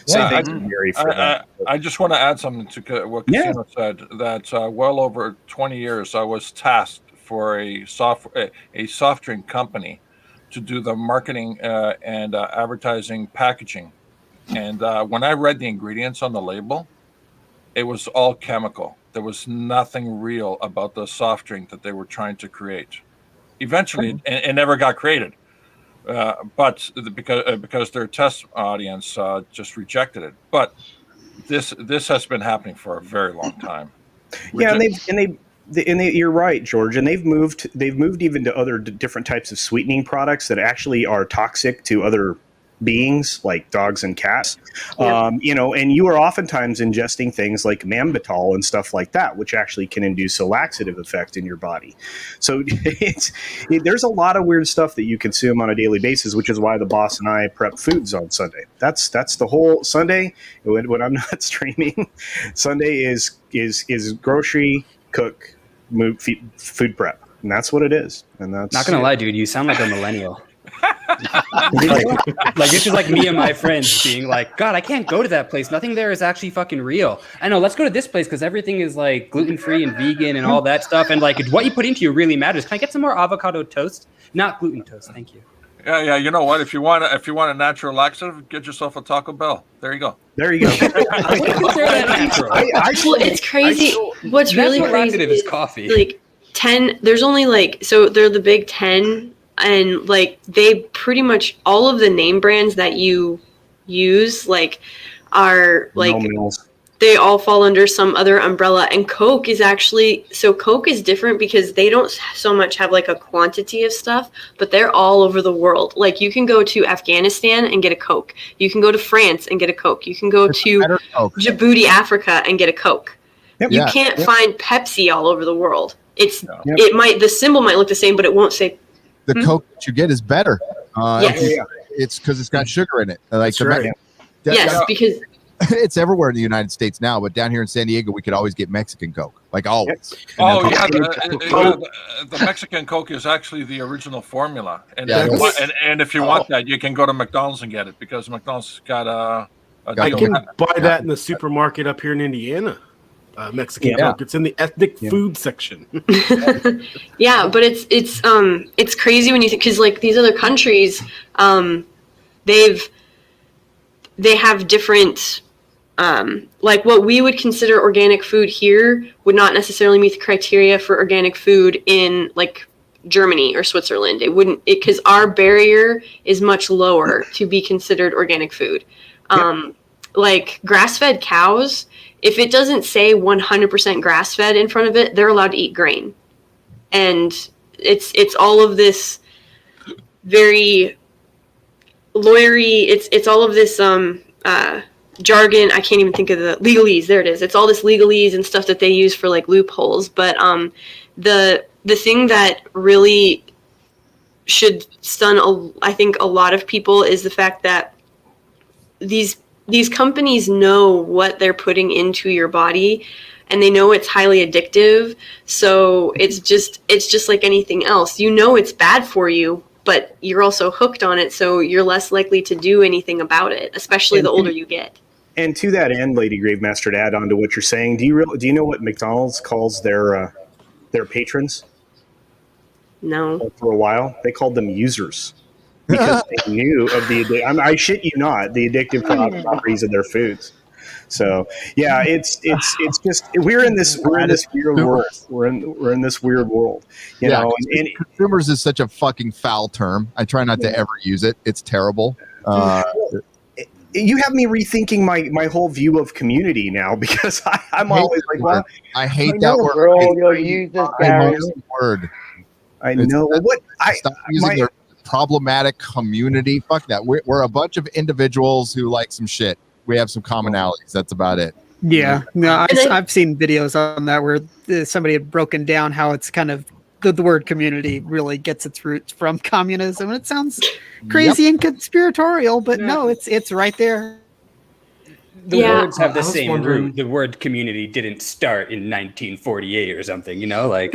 Thank you, Gary, for that. I just want to add something to what Casino said. That well over 20 years, I was tasked for a soft drink company to do the marketing and advertising packaging. And when I read the ingredients on the label, it was all chemical. There was nothing real about the soft drink that they were trying to create. Eventually, it never got created. But because their test audience just rejected it. But this has been happening for a very long time. Yeah, and you're right, George. And they've moved even to other different types of sweetening products that actually are toxic to other beings like dogs and cats. And you are oftentimes ingesting things like mannitol and stuff like that, which actually can induce a laxative effect in your body. So there's a lot of weird stuff that you consume on a daily basis, which is why the boss and I prep foods on Sunday. That's the whole Sunday when I'm not streaming. Sunday is grocery, cook, food prep, and that's what it is. And that's not gonna lie, dude. You sound like a millennial. Like this is like me and my friends being like, God, I can't go to that place. Nothing there is actually fucking real. I know. Let's go to this place because everything is like gluten-free and vegan and all that stuff. And like what you put into you really matters. Can I get some more avocado toast? Not gluten toast, thank you. Yeah. You know what? If you want a natural laxative, get yourself a Taco Bell. There you go. It's crazy. What's really crazy is coffee. Like 10. There's only they're the big 10. And like they pretty much all of the name brands that you use are they all fall under some other umbrella. And Coke is Coke is different because they don't so much have like a quantity of stuff, but they're all over the world. Like you can go to Afghanistan and get a Coke. You can go to France and get a Coke. You can go to Djibouti, Africa and get a Coke. Yep. You can't find Pepsi all over the world. The symbol might look the same, but it won't say. The Coke that you get is better. It's because it's got sugar in it. That's right. Because it's everywhere in the United States now, but down here in San Diego, we could always get Mexican Coke, like always. The Mexican Coke is actually the original formula, and if you want that, you can go to McDonald's and get it because McDonald's got I can buy that in the supermarket up here in Indiana. Mexican Coke. It's in the ethnic food section. Yeah, but it's crazy when you think because like these other countries, they have different like what we would consider organic food here would not necessarily meet the criteria for organic food in like Germany or Switzerland. It wouldn't because our barrier is much lower to be considered organic food. Like grass-fed cows. If it doesn't say 100% grass-fed in front of it, they're allowed to eat grain. And it's all of this very lawyery, it's all of this jargon. I can't even think of the legalese. There it is. It's all this legalese and stuff that they use for like loopholes. But the thing that really should stun I think a lot of people is the fact that these companies know what they're putting into your body and they know it's highly addictive. So it's just like anything else. You know it's bad for you, but you're also hooked on it. So you're less likely to do anything about it, especially the older you get. And to that end, Lady Gravemaster, to add on to what you're saying, do you know what McDonald's calls their patrons? No. For a while, they called them users. Because they knew of I shit you not, the addictive properties of their foods. So yeah, it's just we're in this weird world. We're in this weird world. You know, and consumers is such a fucking foul term. I try not to ever use it. It's terrible. You have me rethinking my whole view of community now, because I'm always like, well, I hate that word. For all your users, Gary. Word. I know what stop using the problematic community. Fuck that. We're a bunch of individuals who like some shit. We have some commonalities. That's about it. Yeah, no, I've seen videos on that where somebody had broken down how it's kind of the word community really gets its roots from communism, and it sounds crazy and conspiratorial, but no, it's right there. The words have the same root. The word community didn't start in 1948 or something, you know, like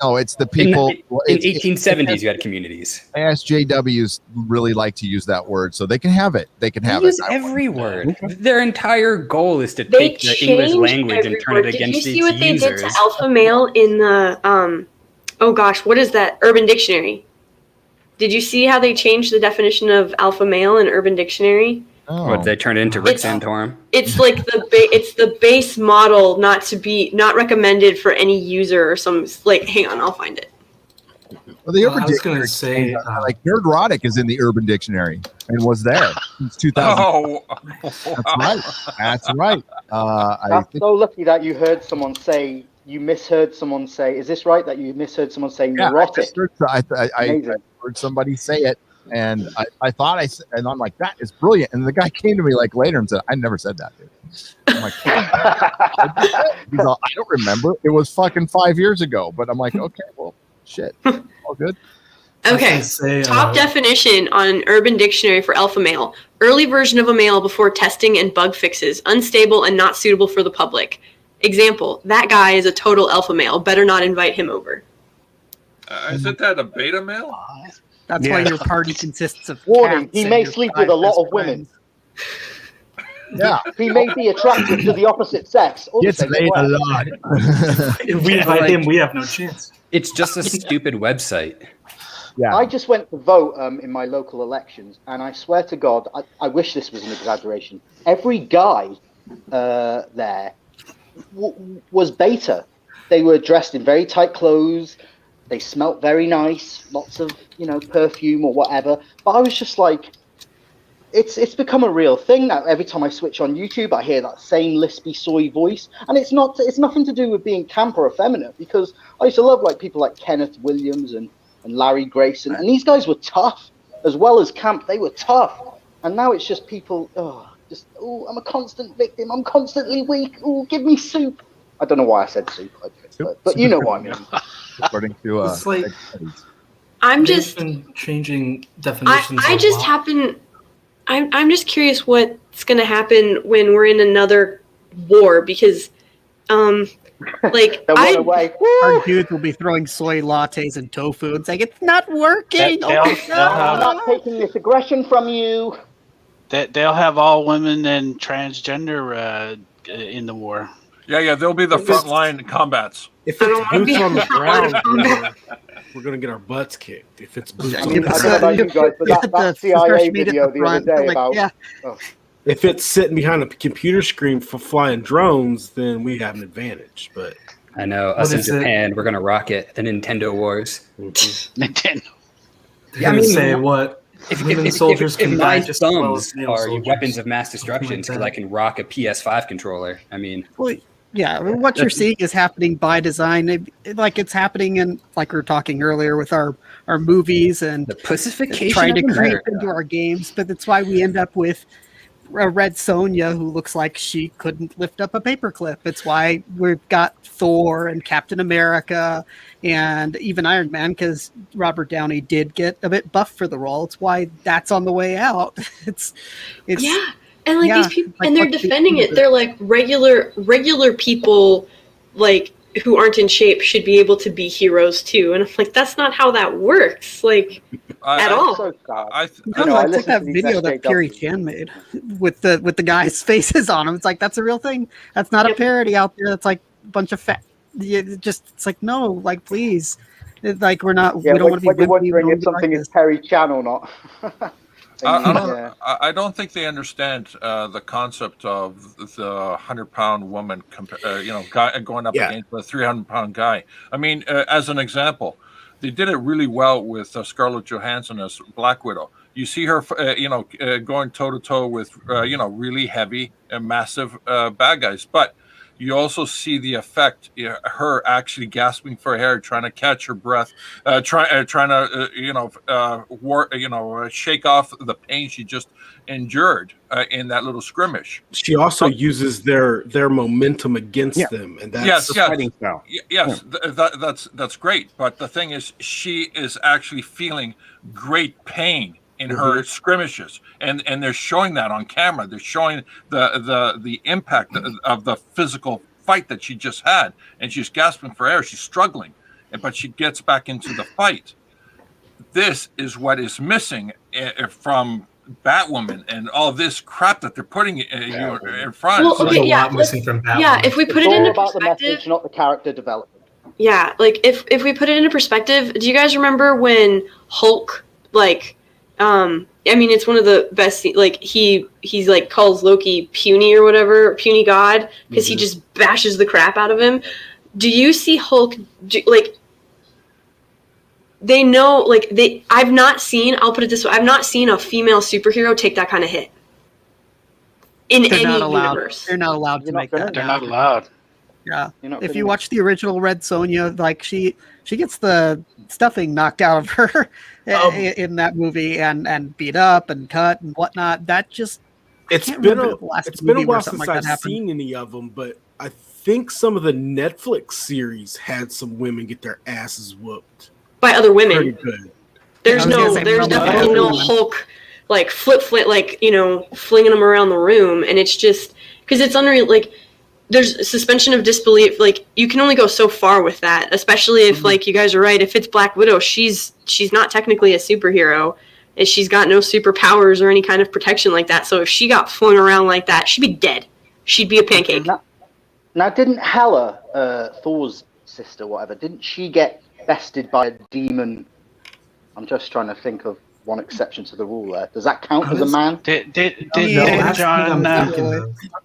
no, it's the people in 1870s you had communities. ASJWs really like to use that word, so they can have it. They can have it. Use every word. Their entire goal is to take the English language and turn it against its users. Did you see what they did to alpha male in the oh gosh, what is that? Urban Dictionary. Did you see how they changed the definition of alpha male in Urban Dictionary? Oh. What, they turn it into Rick Santorum? It's like it's the base model, not recommended for any user or some, like, hang on, I'll find it. Well, the I was going to say, like Nerdrotic is in the Urban Dictionary and was there since 2000. Oh, That's right. That's so lucky that you heard someone say. You misheard someone say. Is this right? That you misheard someone say neurotic? I heard somebody say it. And I thought and I'm like, that is brilliant. And the guy came to me like later and said, I never said that, dude. I'm like, he's all, I don't remember. It was fucking 5 years ago. But I'm like, okay, well, shit. All good. Okay. Top definition on Urban Dictionary for alpha male. Early version of a male before testing and bug fixes. Unstable and not suitable for the public. Example, that guy is a total alpha male. Better not invite him over. Isn't that a beta male? That's why your party consists of warning. cats He and may your sleep 5 with a lot best of women. Yeah, he may be attracted to the opposite sex. Gets laid a lot. If we invite him, we have no chance. It's just a stupid website. Yeah. I just went to vote in my local elections, and I swear to God, I wish this was an exaggeration. Every guy there was beta. They were dressed in very tight clothes. They smelt very nice, lots of, perfume or whatever. But I was just like, it's become a real thing now. Every time I switch on YouTube, I hear that same lispy soy voice. And it's nothing to do with being camp or effeminate, because I used to love like people like Kenneth Williams and Larry Grayson. And these guys were tough as well as camp. They were tough. And now it's just people, I'm a constant victim. I'm constantly weak. Oh, give me soup. I don't know why I said soup, but you know what I mean. According to it's like I'm just been changing definitions. I'm just curious what's going to happen when we're in another war, because like our dudes will be throwing soy lattes and tofu. It's like, it's not working. I'm not taking this aggression from you. They'll have all women and transgender in the war. Yeah, they'll be the frontline combats. If it's boots on the ground, we're going to get our butts kicked. If it's boots on the ground. I don't know about you guys, but that CIA video the other day about... If it's sitting behind a computer screen for flying drones, then we have an advantage. But I know, us in Japan, we're going to rock it. The Nintendo Wars. Nintendo. Yeah, I mean, say what? If my thumbs are weapons of mass destruction, because I can rock a PS5 controller. I mean... Yeah, what you're seeing is happening by design. It's happening in, like we were talking earlier, with our movies and the pussification trying to of creep America into our games. But that's why we end up with a Red Sonja who looks like she couldn't lift up a paperclip. It's why we've got Thor and Captain America and even Iron Man, because Robert Downey did get a bit buff for the role. It's why that's on the way out. It's yeah. And these people, and they're defending it. They're like regular people, like, who aren't in shape should be able to be heroes too. And I'm like, that's not how that works, like, at all. So I like that video that Kerry Chan made with the guys' faces on them. It's like, that's a real thing. That's not a parody out there. That's like a bunch of it's like, no, like, please, like, we don't want to be. You're wondering if something is Kerry Chan or not. I don't think they understand the concept of the 100-pound woman, guy going up against a 300-pound guy. I mean, as an example, they did it really well with Scarlett Johansson as Black Widow. You see her, going toe to toe with, really heavy and massive bad guys, but you also see the effect, her actually gasping for air, trying to catch her breath, trying to, shake off the pain she just endured in that little skirmish. She also uses their momentum against them, and that's fighting style. Yes, that's great. But the thing is, she is actually feeling great pain in her skirmishes, and they're showing that on camera. They're showing the impact of the physical fight that she just had, and she's gasping for air. She's struggling, but she gets back into the fight. This is what is missing from Batwoman and all this crap that they're putting in front. Well, okay, if we put it into about the perspective, message, not the character development. Yeah, like if we put it into perspective, do you guys remember when Hulk, it's one of the best. He's like calls Loki puny or whatever, puny god, because he just bashes the crap out of him. Do you see Hulk? They know, I've not seen. I'll put it this way: I've not seen a female superhero take that kind of hit in any universe. They're not allowed to make that. They're not allowed. Yeah. If you watch the original Red Sonja, she gets the stuffing knocked out of her in that movie and beat up and cut and whatnot. That just it's been a while since I've seen any of them, but I think some of the Netflix series had some women get their asses whooped by other women. Pretty good. There's definitely no Hulk flinging them around the room, and it's just because it's unreal. There's suspension of disbelief. You can only go so far with that, especially if you guys are right. If it's Black Widow, she's not technically a superhero, and she's got no superpowers or any kind of protection like that. So if she got flung around like that, she'd be dead. She'd be a pancake. Now, didn't Hela, Thor's sister, whatever, didn't she get bested by a demon? I'm just trying to think of one exception to the rule there. Does that count as a man? Did John?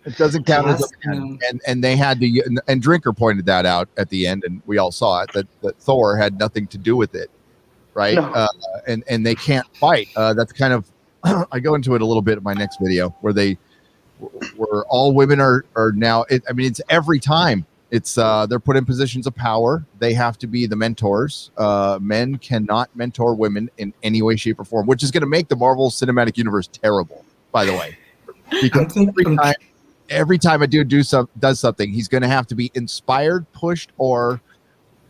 It doesn't count as a man. And they had to, and Drinker pointed that out at the end, and we all saw it, that Thor had nothing to do with it, right? No. And they can't fight. That's kind of, I go into it a little bit in my next video, where all women are now, it's every time. It's they're put in positions of power. They have to be the mentors. Men cannot mentor women in any way, shape, or form, which is going to make the Marvel Cinematic Universe terrible, by the way. Because every time a dude does something, he's going to have to be inspired, pushed, or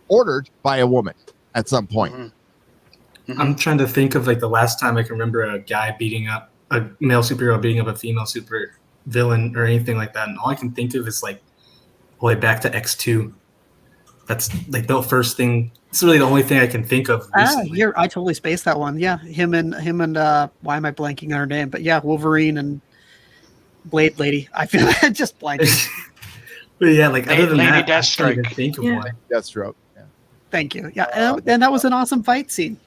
ordered by a woman at some point. I'm trying to think of the last time I can remember a male superhero beating up a female super villain or anything like that, and all I can think of is way back to X2. That's the first thing. It's really the only thing I can think of recently. I totally spaced that one. Yeah, him and why am I blanking on her name? But yeah, Wolverine and Blade Lady. I feel just blanking. But yeah, other than Lady that, Deathstroke. I can't even think of one. Deathstroke. Yeah. Thank you. Yeah, and that was an awesome fight scene.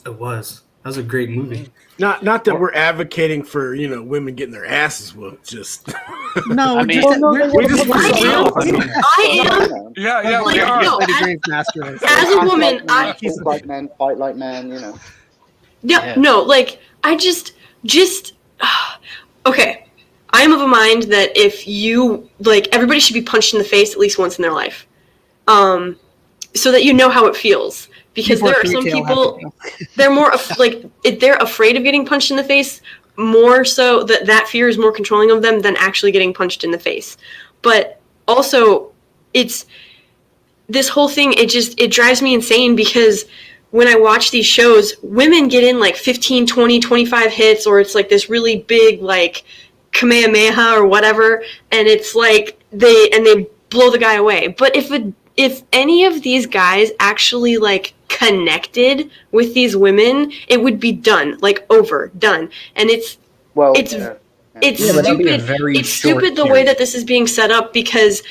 It was. That was a great movie. Not that we're advocating for women getting their asses whooped. Just no, I am. Yeah, we are. No, as a woman, I think like men, fight like men. Yeah, no, I just okay. I am of a mind that if you everybody should be punched in the face at least once in their life, so that you know how it feels. Because there are some people, they're more they're afraid of getting punched in the face, more so that fear is more controlling of them than actually getting punched in the face. But also, it's this whole thing. It drives me insane because when I watch these shows, women get in 15, 20, 25 hits, or it's this really big Kamehameha or whatever, and it's they blow the guy away. But if any of these guys actually connected with these women, it would be done, done. And it's stupid. It's stupid the way that this is being set up because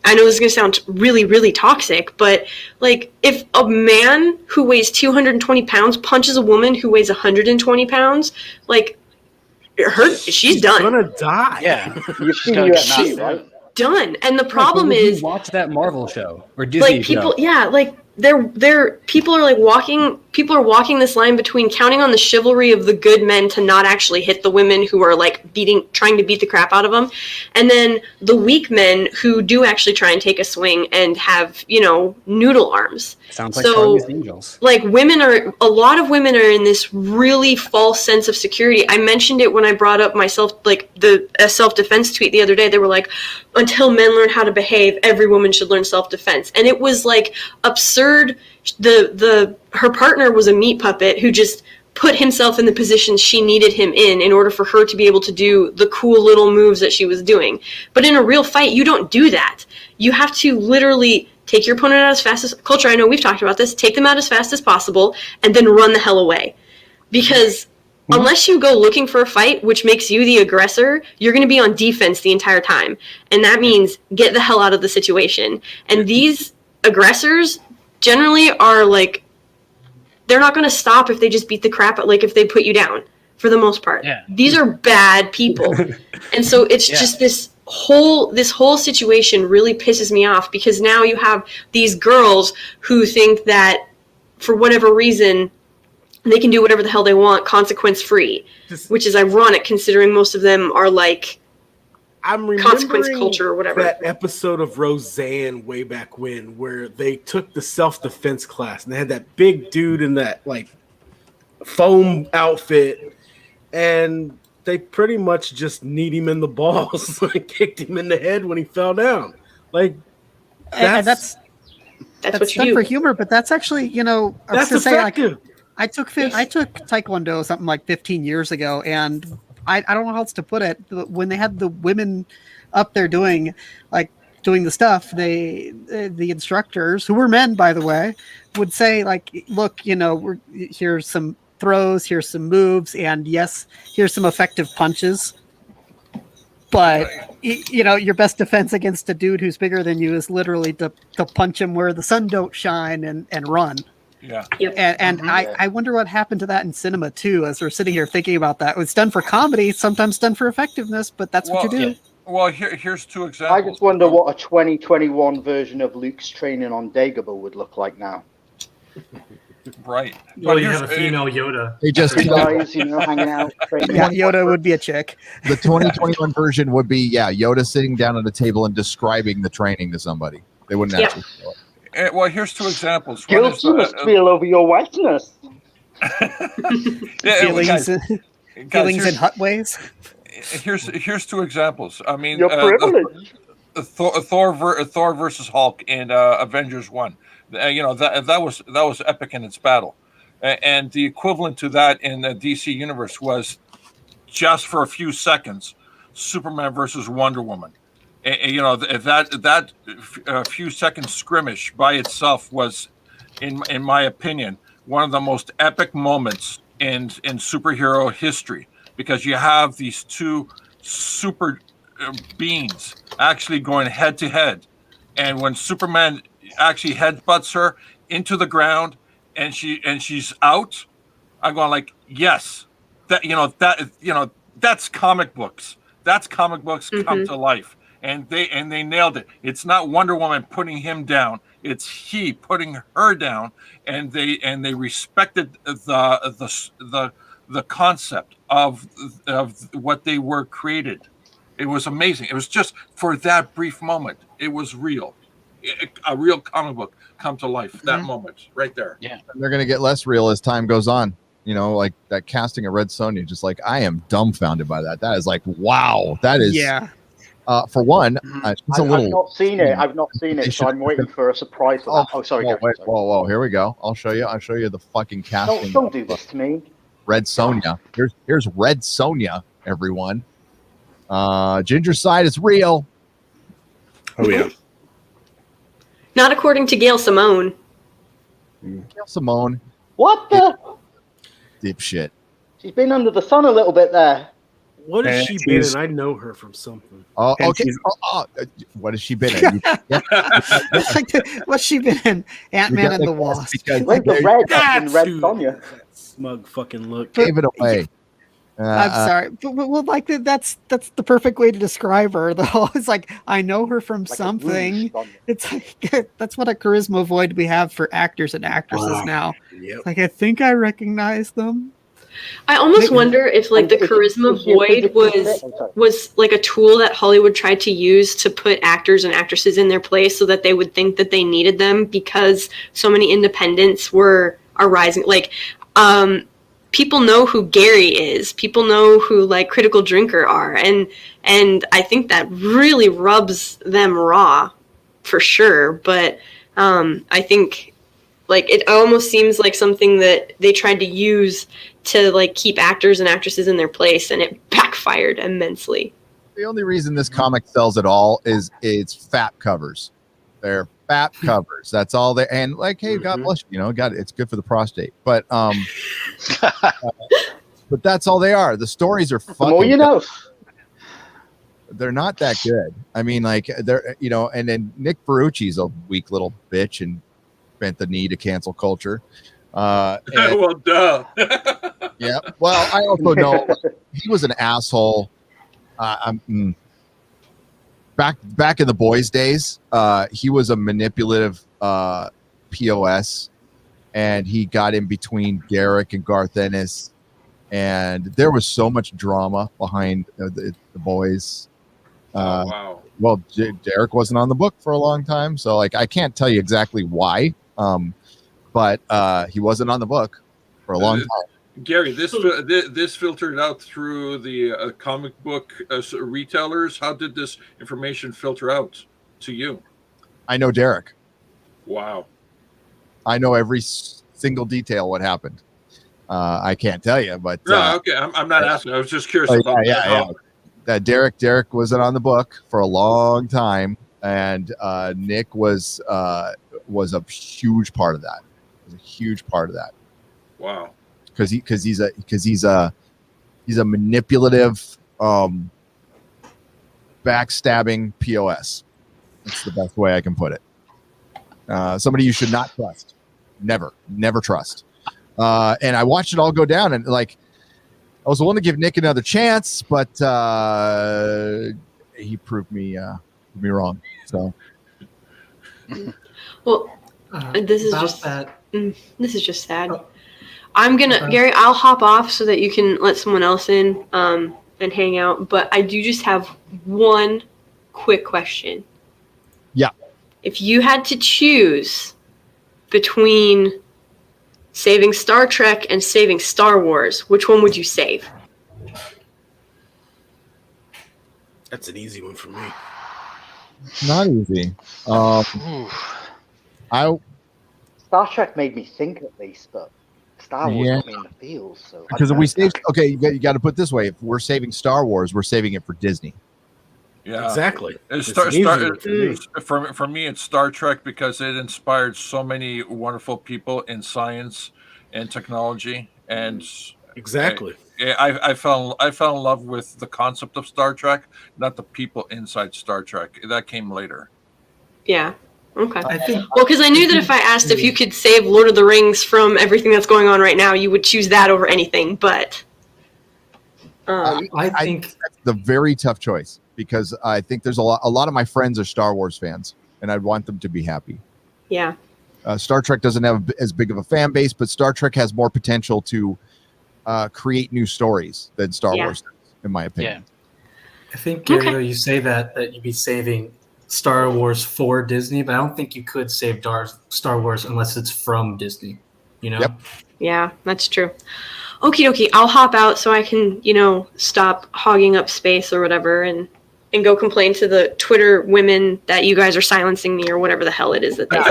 I know this is going to sound really, really toxic, but like if a man who weighs 220 pounds punches a woman who weighs 120 pounds, like she's done. Gonna die. Yeah, You've seen UFC, right? Done. And the problem is, watch that Marvel show or Disney like people, show. yeah, like people are like people are walking this line between counting on the chivalry of the good men to not actually hit the women who are like trying to beat the crap out of them, and then the weak men who do actually try and take a swing and have, noodle arms. Sounds like Charlie's Angels. Like a lot of women are in this really false sense of security. I mentioned it when I brought up a self-defense tweet the other day. They were like, until men learn how to behave, every woman should learn self-defense. And it was like absurd. Her partner was a meat puppet who just put himself in the position she needed him in order for her to be able to do the cool little moves that she was doing. But in a real fight, you don't do that. You have to literally take your opponent out as fast as Culture. I know we've talked about this. Take them out as fast as possible and then run the hell away. Because unless you go looking for a fight, which makes you the aggressor, you're going to be on defense the entire time. And that means get the hell out of the situation. And these aggressors generally are like, they're not going to stop if they just beat the crap out, like if they put you down, for the most part. Yeah. These are bad people. And so it's just this whole situation really pisses me off, because now you have these girls who think that for whatever reason they can do whatever the hell they want consequence free, which is ironic considering most of them are like consequence culture or whatever. That episode of Roseanne way back when, where they took the self-defense class and they had that big dude in that like foam outfit, and they pretty much just kneed him in the balls and kicked him in the head when he fell down. Like that's what you done do for humor, but that's actually, that's effective. I took Taekwondo something like 15 years ago, and I don't know how else to put it. When they had the women up there doing the stuff, the instructors, who were men, by the way, would say like, look, here's some throws, here's some moves, and yes, here's some effective punches. But your best defense against a dude who's bigger than you is literally to punch him where the sun don't shine and run. Yeah. Yep. And I wonder what happened to that in cinema too, as we're sitting here thinking about that. It's done for comedy, sometimes done for effectiveness, but that's what you do. Yeah. Well, here's two examples. I just wonder what a 2021 version of Luke's training on Dagobah would look like now. Right. Well, you have a female Yoda. They just guys, hanging out. Training. Yeah, Yoda would be a chick. The 2021 version would be Yoda sitting down at a table and describing the training to somebody. They wouldn't actually do it. Well, here's two examples. Guilt you must feel over your whiteness. Feelings in hut ways. Here's two examples. I mean, your privilege. Thor versus Hulk in Avengers 1. That was epic in its battle, and the equivalent to that in the DC universe was just for a few seconds, Superman versus Wonder Woman. That few second skirmish by itself was, in my opinion, one of the most epic moments in superhero history, because you have these two super beings actually going head to head, and when Superman actually headbutts her into the ground and she's out, I'm going like, yes, that's comic books. That's comic books come to life. And they nailed it. It's not Wonder Woman putting him down; it's he putting her down. And they respected the concept of what they were created. It was amazing. It was just for that brief moment. It was real, a real comic book come to life. That moment right there. Yeah, and they're gonna get less real as time goes on. Like that casting of Red Sonja. Just like I am dumbfounded by that. That is like, wow. That is for one, it's a little. I've not seen it. I've not seen it, so I'm waiting for a surprise. Oh, sorry. Whoa! Here we go. I'll show you the fucking casting. Don't do this to me. Red Sonja. Here's Red Sonja. Everyone. Ginger side is real. Oh yeah. Not according to Gail Simone. Gail Simone. What the? Dipshit. She's been under the sun a little bit there. What has And she been she's- in? I know her from something. Oh, And okay. she's- What has she been in? What's she been in? Ant-Man and the Wasp. Where's the red in Red Sonja? Smug fucking look. Gave it away. I'm sorry, but well, like that's the perfect way to describe her. Though it's like I know her from something. It's like that's what a charisma void we have for actors and actresses now. Yep. Like I think I recognize them. I almost wonder if like the charisma void was like a tool that Hollywood tried to use to put actors and actresses in their place so that they would think that they needed them because so many independents are rising. Like, people know who Gary is. People know who like Critical Drinker are, and I think that really rubs them raw, for sure. But I think like it almost seems like something that they tried to use to like keep actors and actresses in their place, and it backfired immensely. The only reason this comic sells at all is it's fat covers. They're fat covers. That's all they and like, hey, God bless you. You know, God, it's good for the prostate. But but that's all they are. The stories are fucking. The more you know. They're not that good. I mean, like they're and then Nick Ferrucci's a weak little bitch and bent the knee to cancel culture. Well, duh. Yeah. Well, I also know he was an asshole. Back in the boys' days, he was a manipulative POS, and he got in between Garrick and Garth Ennis, and there was so much drama behind the boys. Wow. Well, Derek wasn't on the book for a long time, so like I can't tell you exactly why, but he wasn't on the book for a long time. Gary, this filtered out through the comic book retailers. How did this information filter out to you? I know Derek. Wow. I know every single detail what happened. I can't tell you, but no, okay. I'm not asking. I was just curious about that. Derek wasn't on the book for a long time, and Nick was a huge part of that. Was a huge part of that. Wow. Because he's a manipulative, backstabbing POS. That's the best way I can put it. Somebody you should not trust. Never trust. And I watched it all go down, and like I was willing to give Nick another chance, but he proved me wrong. So, well, this is just sad. I'm gonna, Gary, I'll hop off so that you can let someone else in and hang out. But I do just have one quick question. Yeah. If you had to choose between saving Star Trek and saving Star Wars, which one would you save? That's an easy one for me. Not easy. Star Trek made me think at least, but Star Wars got me in the feels. So because if we save, you got to put it this way: if we're saving Star Wars, we're saving it for Disney. Yeah, exactly. For me, it's Star Trek because it inspired so many wonderful people in science and technology, and exactly. I fell in love with the concept of Star Trek, not the people inside Star Trek. That came later. Yeah. Okay. Well, because I knew that if I asked if you could save Lord of the Rings from everything that's going on right now, you would choose that over anything. But I think that's the very tough choice because I think there's a lot of my friends are Star Wars fans, and I'd want them to be happy. Yeah. Star Trek doesn't have as big of a fan base, but Star Trek has more potential to create new stories than Star Wars does, in my opinion. Yeah. I think, Gary, though, you say that you'd be saving Star Wars for Disney, but I don't think you could save Star Wars unless it's from Disney, you know? Yep. Yeah, that's true. Okie dokie, I'll hop out so I can, stop hogging up space or whatever and go complain to the Twitter women that you guys are silencing me or whatever the hell it is that they do.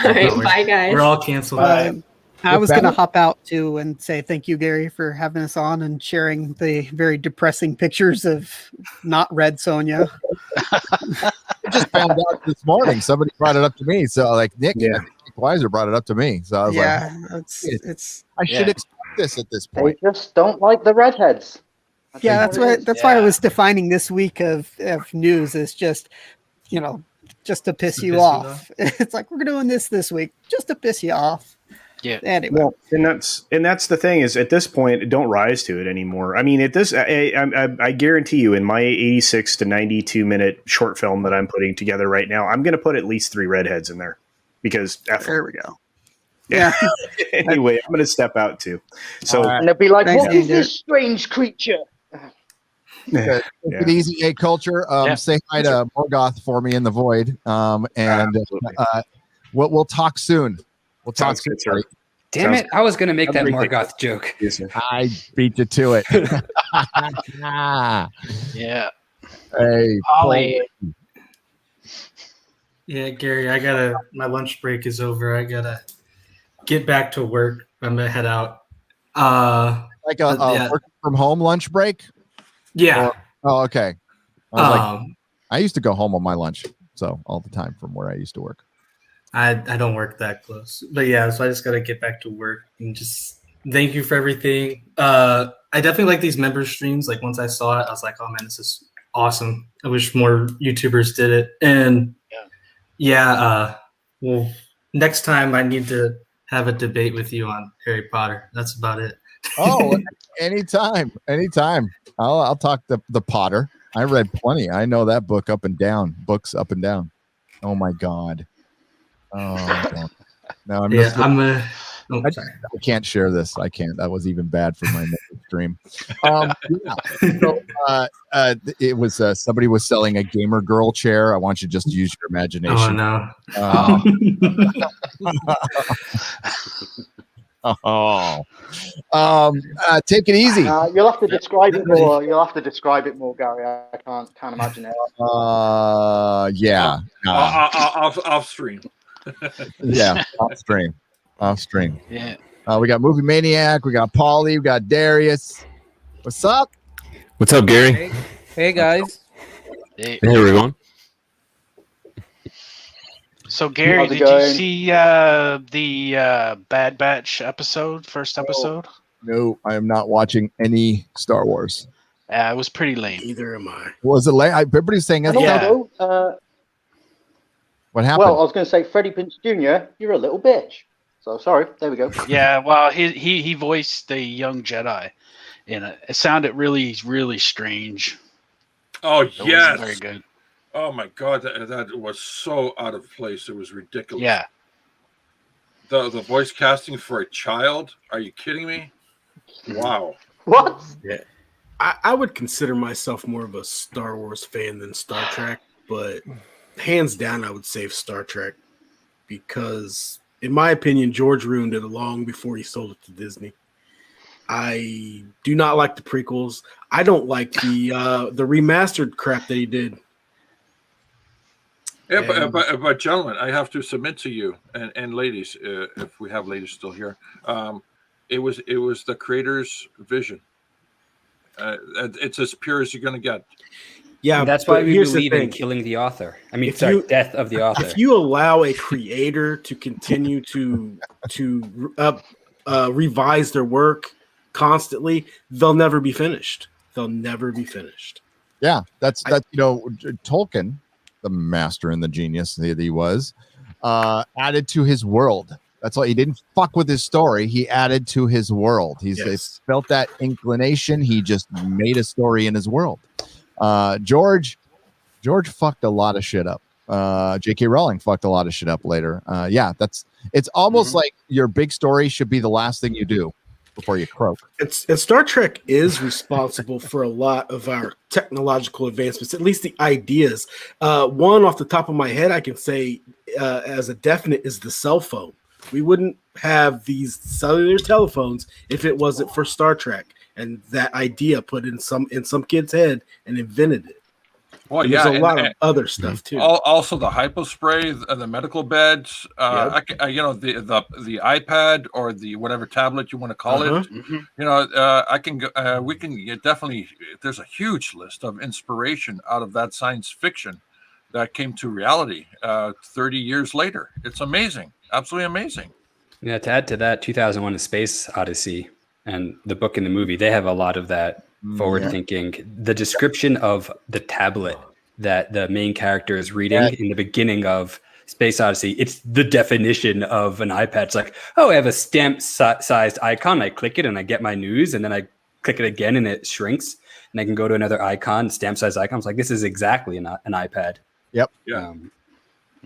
All right, bye, guys. We're all canceled. I was going to hop out too and say thank you, Gary, for having us on and sharing the very depressing pictures of not Red Sonja. I just found out this morning. Somebody brought it up to me. So, like Nick Weiser brought it up to me. So I was it's I should expect this at this They point. just don't like the redheads. Yeah, that's why I was defining this week of news as just, just to piss you off. It's like we're doing this week just to piss you off. Yeah. Anyway. Well, and that's the thing is at this point, don't rise to it anymore. I mean, at this, I guarantee you, in my 86 to 92 minute short film that I'm putting together right now, I'm going to put at least 3 redheads in there because there we go. Yeah. Anyway, I'm going to step out too. So and they'll be like, Thanks, "What is Andrew. this strange creature?" Take it easy, A Culture. Say hi to Morgoth for me in the void. We'll talk soon. We'll talk soon. Sir. Damn it! I was going to make that Morgoth joke. I beat you to it. Yeah. Hey, Ollie. Yeah, Gary, my lunch break is over. I gotta get back to work. I'm gonna head out. Like a working from home lunch break? Yeah. Okay. I used to go home on my lunch, so all the time from where I used to work. I don't work that close, but yeah, so I just gotta get back to work and just thank you for everything. I definitely like these member streams. Like once I saw it, I was like, oh man, this is awesome. I wish more YouTubers did it. And well, next time I need to have a debate with you on Harry Potter. That's about it. Oh, anytime. I'll talk the Potter. I read plenty. I know that book up and down. Books up and down. Oh my God. Oh no, I can't share this. I can't. That was even bad for my stream. It was somebody was selling a gamer girl chair. I want you to just use your imagination. Oh no. Take it easy. You'll have to describe it more. Gary. I can't imagine it. Yeah. Off stream. Yeah, off stream. Yeah. We got Movie Maniac. We got Paulie. We got Darius. What's up? What's up, Gary? Hey guys. Hey, everyone. So Gary, did you see the Bad Batch first episode? No, I am not watching any Star Wars. It was pretty lame. Neither am I. Was it lame? Everybody's saying it's What happened? Well, I was going to say, Freddie Prinze Jr., you're a little bitch. So sorry. There we go. Yeah, well, he voiced the young Jedi in it. It sounded really, really strange. Oh, It yes. wasn't very good. Oh, my God. That was so out of place. It was ridiculous. Yeah. The voice casting for a child? Are you kidding me? Wow. What? Yeah. I would consider myself more of a Star Wars fan than Star Trek, but hands down, I would save Star Trek because, in my opinion, George ruined it long before he sold it to Disney. I do not like the prequels. I don't like the remastered crap that he did. Yeah, but gentlemen, I have to submit to you and ladies, if we have ladies still here, it was the creator's vision. It's as pure as you're going to get. Yeah, and that's why we believe in killing the author. I mean, death of the author. If you allow a creator to continue to revise their work constantly, they'll never be finished. Yeah, that's Tolkien, the master and the genius that he was, added to his world. That's why he didn't fuck with his story. He added to his world. He felt that inclination. He just made a story in his world. George fucked a lot of shit up. J.K. Rowling fucked a lot of shit up later. It's almost like your big story should be the last thing you do before you croak. And Star Trek is responsible for a lot of our technological advancements, at least the ideas. One off the top of my head, I can say as a definite is the cell phone. We wouldn't have these cellular telephones if it wasn't for Star Trek and that idea put in some kid's head and invented it. Well, and there's a lot of other stuff too. Also, the hypospray, the medical beds, the iPad or the whatever tablet you want to call it. We can definitely. There's a huge list of inspiration out of that science fiction that came to reality 30 years later. It's amazing, absolutely amazing. Yeah, to add to that, 2001: A Space Odyssey. and the book and the movie, they have a lot of that forward thinking. The description of the tablet that the main character is reading in the beginning of Space Odyssey, it's the definition of an iPad. It's like, oh, I have a stamp-sized icon. I click it and I get my news, and then I click it again and it shrinks, and I can go to another icon, stamp-sized icon. It's like, this is exactly an iPad. Yep. Yeah.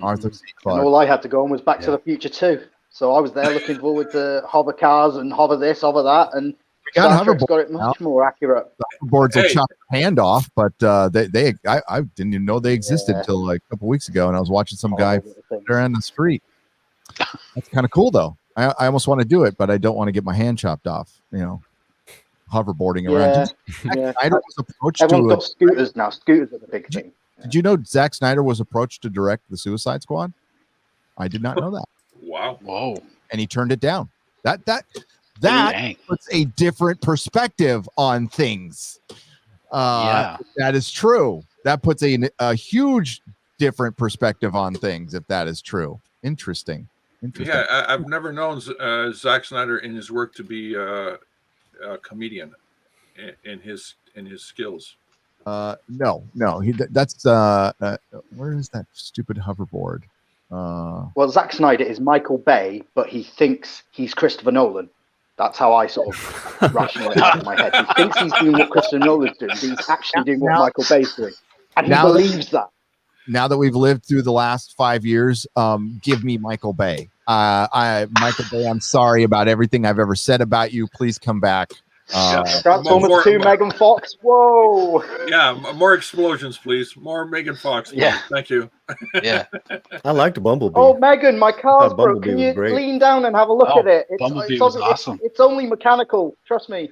Arthur C. And Clarke. all I had to go on was Back to the Future 2. So I was there looking forward to hover cars and hover this, hover that, and Star Trek's got it much more accurate. The hoverboards will chop your hand off, but I didn't even know they existed until like a couple weeks ago, and I was watching some guy there on the street. That's kind of cool, though. I almost want to do it, but I don't want to get my hand chopped off. Hoverboarding around. Yeah. Snyder was approached Everyone's got scooters now. Scooters are the big thing. Did you know Zack Snyder was approached to direct the Suicide Squad? I did not know that. Wow. Whoa. And he turned it down. That puts a different perspective on things. That is true. That puts a huge different perspective on things if that is true. Interesting. Yeah, I've never known Zack Snyder in his work to be a comedian in his skills. No. That's where is that stupid hoverboard? Well, Zack Snyder is Michael Bay, but he thinks he's Christopher Nolan. That's how I sort of rationalize it in my head. He thinks he's doing what Christopher Nolan's doing, but he's actually doing what Michael Bay's doing. And he believes that. Now that we've lived through the last 5 years, give me Michael Bay. Michael Bay, I'm sorry about everything I've ever said about you. Please come back. Transformers 2, Megan Fox. Whoa. Yeah, more explosions, please. More Megan Fox. Please. Yeah. Thank you. Yeah. I liked Bumblebee. Oh, Megan, my car's broke. Bumblebee Can you was great. lean down and have a look at it? Bumblebee was awesome. It's only mechanical. Trust me.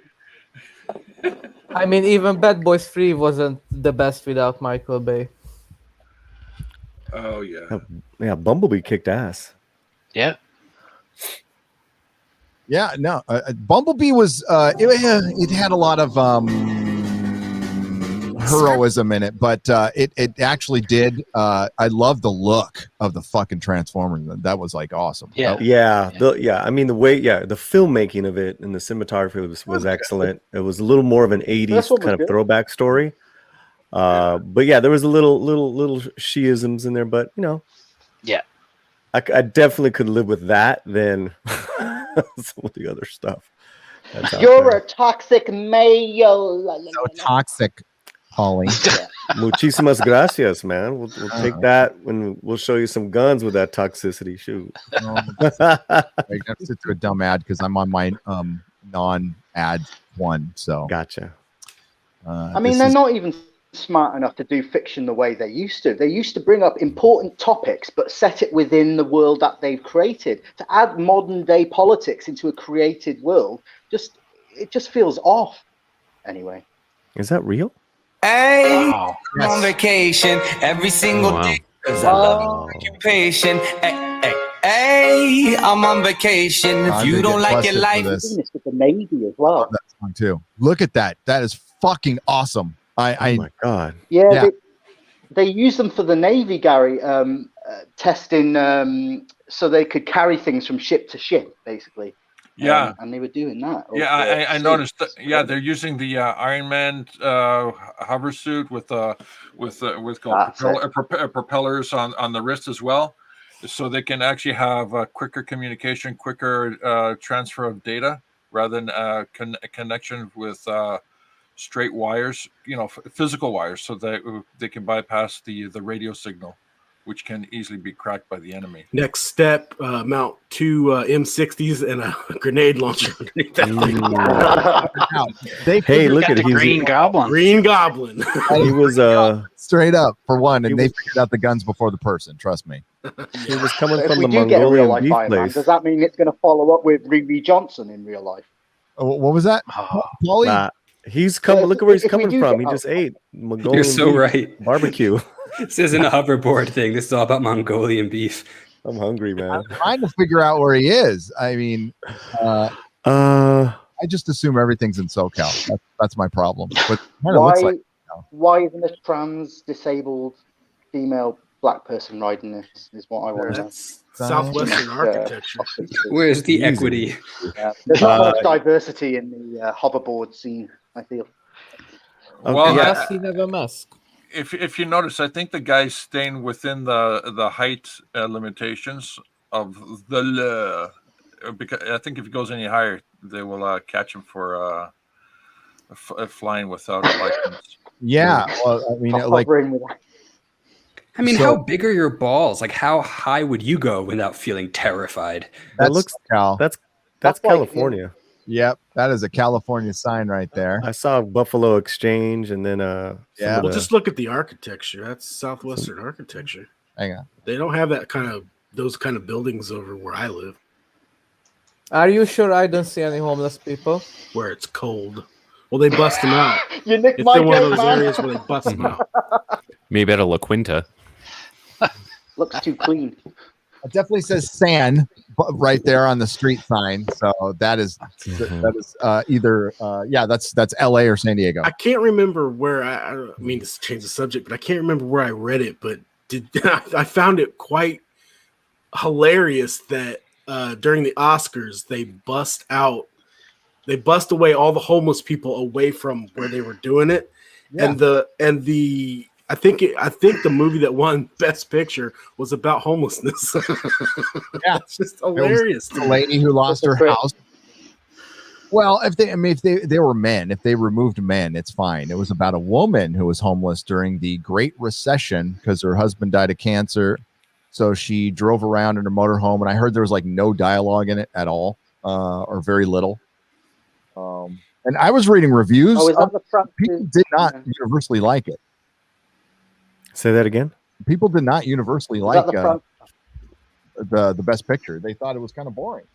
I mean, even Bad Boys 3 wasn't the best without Michael Bay. Oh, yeah. Yeah, Bumblebee kicked ass. Yeah. Yeah, no. Bumblebee was it had a lot of heroism in it, but it actually did. I love the look of the fucking Transformers. That was like awesome. I mean, the filmmaking of it and the cinematography was excellent. It was a little more of an 80s kind of throwback story. But yeah, there was a little Shiisms in there, but yeah, I definitely could live with that than some of the other stuff. You're a toxic male. So toxic, Holly. Muchísimas gracias, man. We'll take that when we'll show you some guns with that toxicity. Shoot. I got to sit through a dumb ad because I'm on my non-ad one. So gotcha. I mean, they're not even smart enough to do fiction the way they used to. They used to bring up important topics, but set it within the world that they've created. To add modern day politics into a created world, it just feels off. Anyway, is that real? Hey, I'm on vacation every single day because I love occupation. Hey, I'm on vacation. If you don't like your life, this with the Navy as well. That's fun too. Look at that. That is fucking awesome. Oh my god. Yeah. They use them for the Navy, Gary, testing so they could carry things from ship to ship, basically. Yeah. And they were doing that. Yeah, I noticed that, yeah, they're using the Iron Man hover suit with propellers on the wrist as well, so they can actually have quicker communication, quicker transfer of data rather than connection with straight wires, physical wires, so that they can bypass the radio signal, which can easily be cracked by the enemy. Next step, mount 2 M60s and a grenade launcher underneath that thing. Hey, look at it. Green Goblin. Green Goblin. He was straight up for one, and they figured out the guns before the person. Trust me. He was coming If from we the do get a real life Mongolian beef Iron Man, place. does that mean it's going to follow up with Rigby Johnson in real life? What was that? Paulie? He's coming. Look at where he's If we coming do from. get- He just ate Mongolian You're so beef right. barbecue. This isn't a hoverboard thing. This is all about Mongolian beef. I'm hungry, man. I'm trying to figure out where he is. I mean, I just assume everything's in SoCal. That's my problem. But it kind of looks like Why isn't a trans disabled female black person riding this is what I want to know. Southwestern architecture. Where's the equity? There's not much diversity in the hoverboard scene, I feel. Well, yes, he never mask. If you notice, I think the guy's staying within the height limitations of the law. Because I think if he goes any higher, they will catch him for flying without a license. Yeah, well, I mean, like, how big are your balls? Like, how high would you go without feeling terrified? That looks That's California. Yep, that is a California sign right there. I saw Buffalo Exchange, and then Well, just look at the architecture. That's Southwestern architecture. Hang on, they don't have those kind of buildings over where I live. Are you sure I don't see any homeless people? Where it's cold. Well, they bust them out. You nicked it's my in one of game, those man. areas where they bust them out. Maybe at a La Quinta. Looks too clean. It definitely says San right there on the street sign. So that is either that's LA or San Diego. I can't remember where I don't mean to change the subject, but I can't remember where I read it. But I found it quite hilarious that during the Oscars they bust away all the homeless people away from where they were doing it, and the I think the movie that won Best Picture was about homelessness. Yeah, it's just hilarious. The lady who lost her house. Well, if they were men, if they removed men, it's fine. It was about a woman who was homeless during the Great Recession because her husband died of cancer. So she drove around in her motorhome, and I heard there was like no dialogue in it at all, or very little. And I was reading reviews. Oh, is that the front? People did not universally like it. Say that again. People did not universally like the Best Picture. They thought it was kind of boring.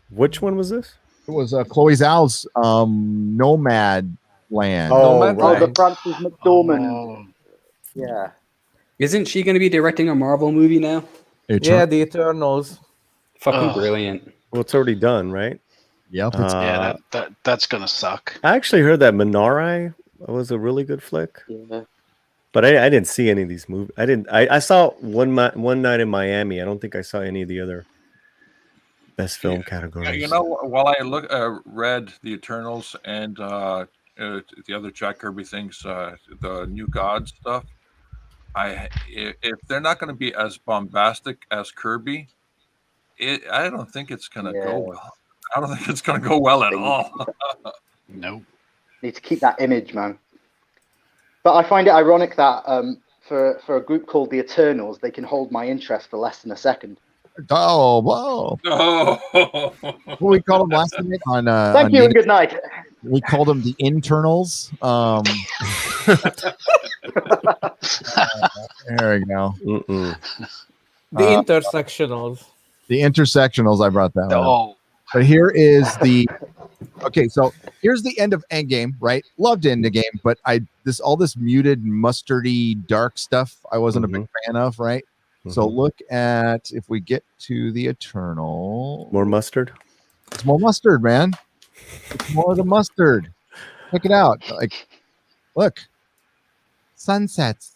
Which one was this? It was Chloe Zhao's Nomad Land. The Frances McDormand. Yeah. Isn't she going to be directing a Marvel movie now? Yeah, the Eternals. Fucking brilliant. Well, it's already done, right? Yep. That's gonna suck. I actually heard that Minari was a really good flick. Yeah. But I didn't see any of these movies. I saw One Night in Miami. I don't think I saw any of the other best film categories. You know, while I read The Eternals and the other Jack Kirby things, the New God stuff, if they're not going to be as bombastic as Kirby, I don't think it's going to go well. I don't think it's going to go well at all. Nope. Need to keep that image, man. But I find it ironic that for a group called the Eternals, they can hold my interest for less than a second. Oh, whoa. What we called them last night on Thank you and good night. We called them the internals. There we go. The intersectionals. The intersectionals, I brought that one up. But here is the so here's the end of Endgame, right? Loved Endgame, but all this muted, mustardy, dark stuff I wasn't a big fan of, right? So look at, if we get to the Eternal. More mustard? It's more mustard, man. It's more of the mustard. Check it out. Like, look. Sunsets.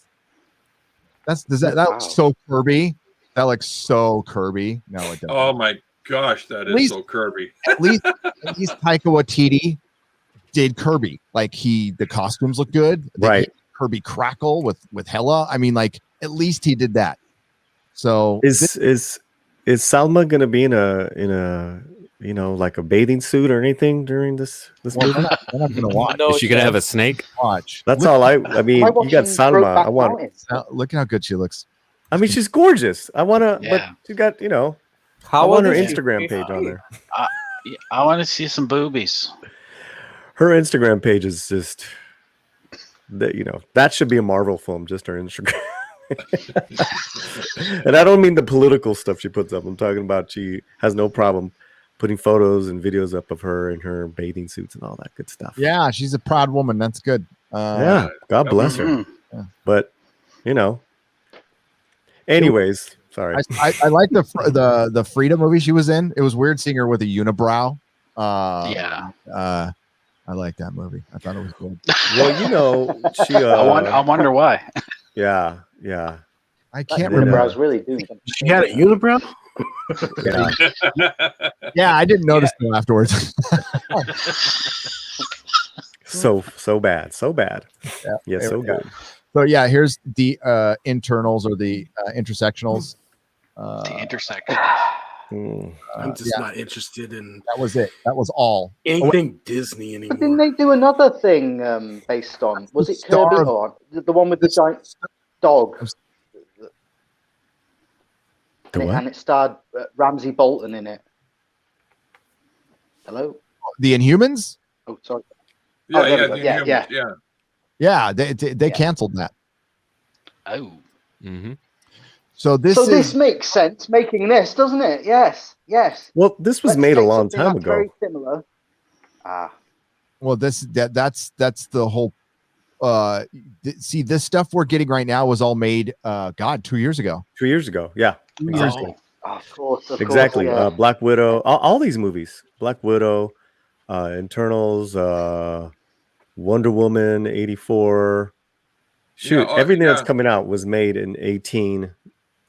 That looks so Kirby. That looks so Kirby. No, it doesn't. Oh my gosh, that is so Kirby. At least Taika Waititi did Kirby. Like the costumes look good. Right. Kirby crackle with Hela. I mean, like, at least he did that. So is Salma gonna be in a like a bathing suit or anything during this movie? We're not gonna watch. Is she gonna have a snake? Watch. That's all I mean, you got Salma. I want. Look at how good she looks. I mean, she's gorgeous. I wanna, but she got I want her Instagram page on there. I want to see some boobies. Her Instagram page is just that should be a Marvel film. Just her Instagram. And I don't mean the political stuff she puts up. I'm talking about she has no problem putting photos and videos up of her in her bathing suits and all that good stuff. Yeah, she's a proud woman. That's good. Yeah, God bless her. Yeah. But anyways, sorry. I like the Frida movie she was in. It was weird seeing her with a unibrow. I like that movie. I thought it was good. Well, she. I wonder why. Yeah. I can't remember. remember. Really do. She had a unibrow. Yeah, I didn't notice them afterwards. so bad. Yeah, so good. So yeah, here's the internals or the intersectionals. The intersection. I'm just not interested in. That was it. That was all. Anything Disney anymore. Didn't they do another thing based on? Was it Kirby or the one with the giant dog? And it starred Ramsay Bolton in it. Hello? The Inhumans? Oh, sorry. Yeah, they canceled that. Oh. Mm-hmm. So this makes sense, making this, doesn't it? Yes. Well, this was made a long time ago. Very similar. Well, that's the whole. See, this stuff we're getting right now was all made. 2 years ago. 2 years ago, yeah. Exactly. Of course. Exactly. Yeah. Black Widow. All these movies. Black Widow, Internals, Wonder Woman, 84. Shoot, everything that's coming out was made in 18.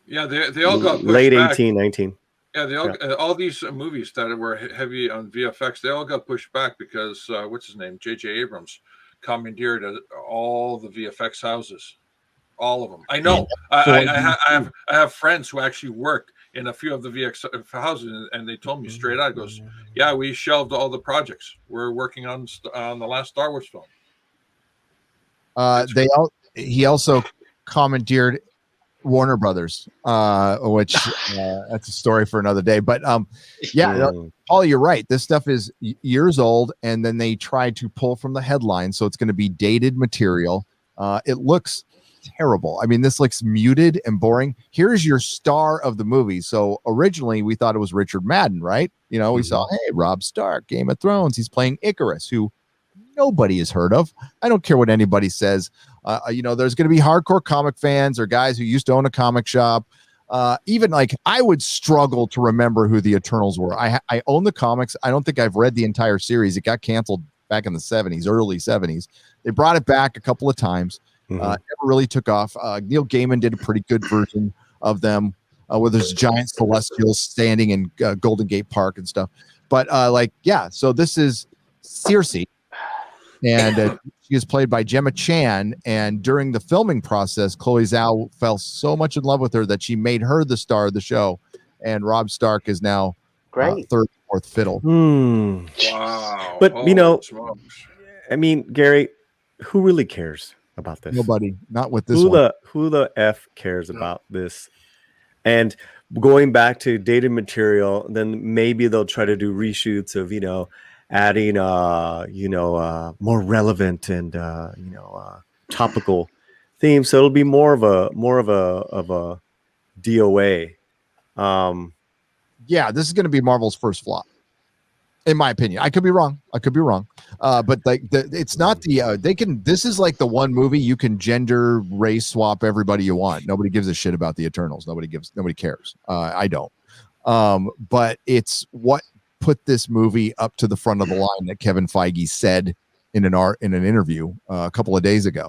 Yeah, they all got pushed late back. 18, 19. Yeah, they all all these movies that were heavy on VFX, they all got pushed back because what's his name, J.J. Abrams, commandeered all the VFX houses, all of them. I know. I have friends who actually work in a few of the VFX houses, and they told me straight out, goes, "Yeah, we shelved all the projects. We're working on the last Star Wars film." He also commandeered Warner Brothers, which that's a story for another day. But Paul, you're right. This stuff is years old, and then they tried to pull from the headline, so it's going to be dated material. It looks terrible. I mean, this looks muted and boring. Here's your star of the movie. So originally we thought it was Richard Madden, right? You know, we saw, hey, Rob Stark, Game of Thrones. He's playing Icarus, who nobody has heard of. I don't care what anybody says. There's going to be hardcore comic fans or guys who used to own a comic shop. Even like I would struggle to remember who the Eternals were. I own the comics. I don't think I've read the entire series. It got canceled back in the 70s, early 70s. They brought it back a couple of times. Never really took off. Neil Gaiman did a pretty good version of them where there's giant celestials standing in Golden Gate Park and stuff. But so this is Circe. And she is played by Gemma Chan. And during the filming process, Chloe Zhao fell so much in love with her that she made her the star of the show. And Rob Stark is now third, fourth fiddle. Wow. But, I mean, Gary, who really cares about this? Nobody. Not with this one. Who the F cares about this? And going back to dated material, then maybe they'll try to do reshoots of, adding more relevant and topical themes, so it'll be more of a DOA. This is going to be Marvel's first flop, in my opinion. I could be wrong. But it's not this is like the one movie you can gender race swap everybody you want. Nobody gives a shit about the Eternals. Nobody cares. I don't. But it's what put this movie up to the front of the line that Kevin Feige said in an interview a couple of days ago.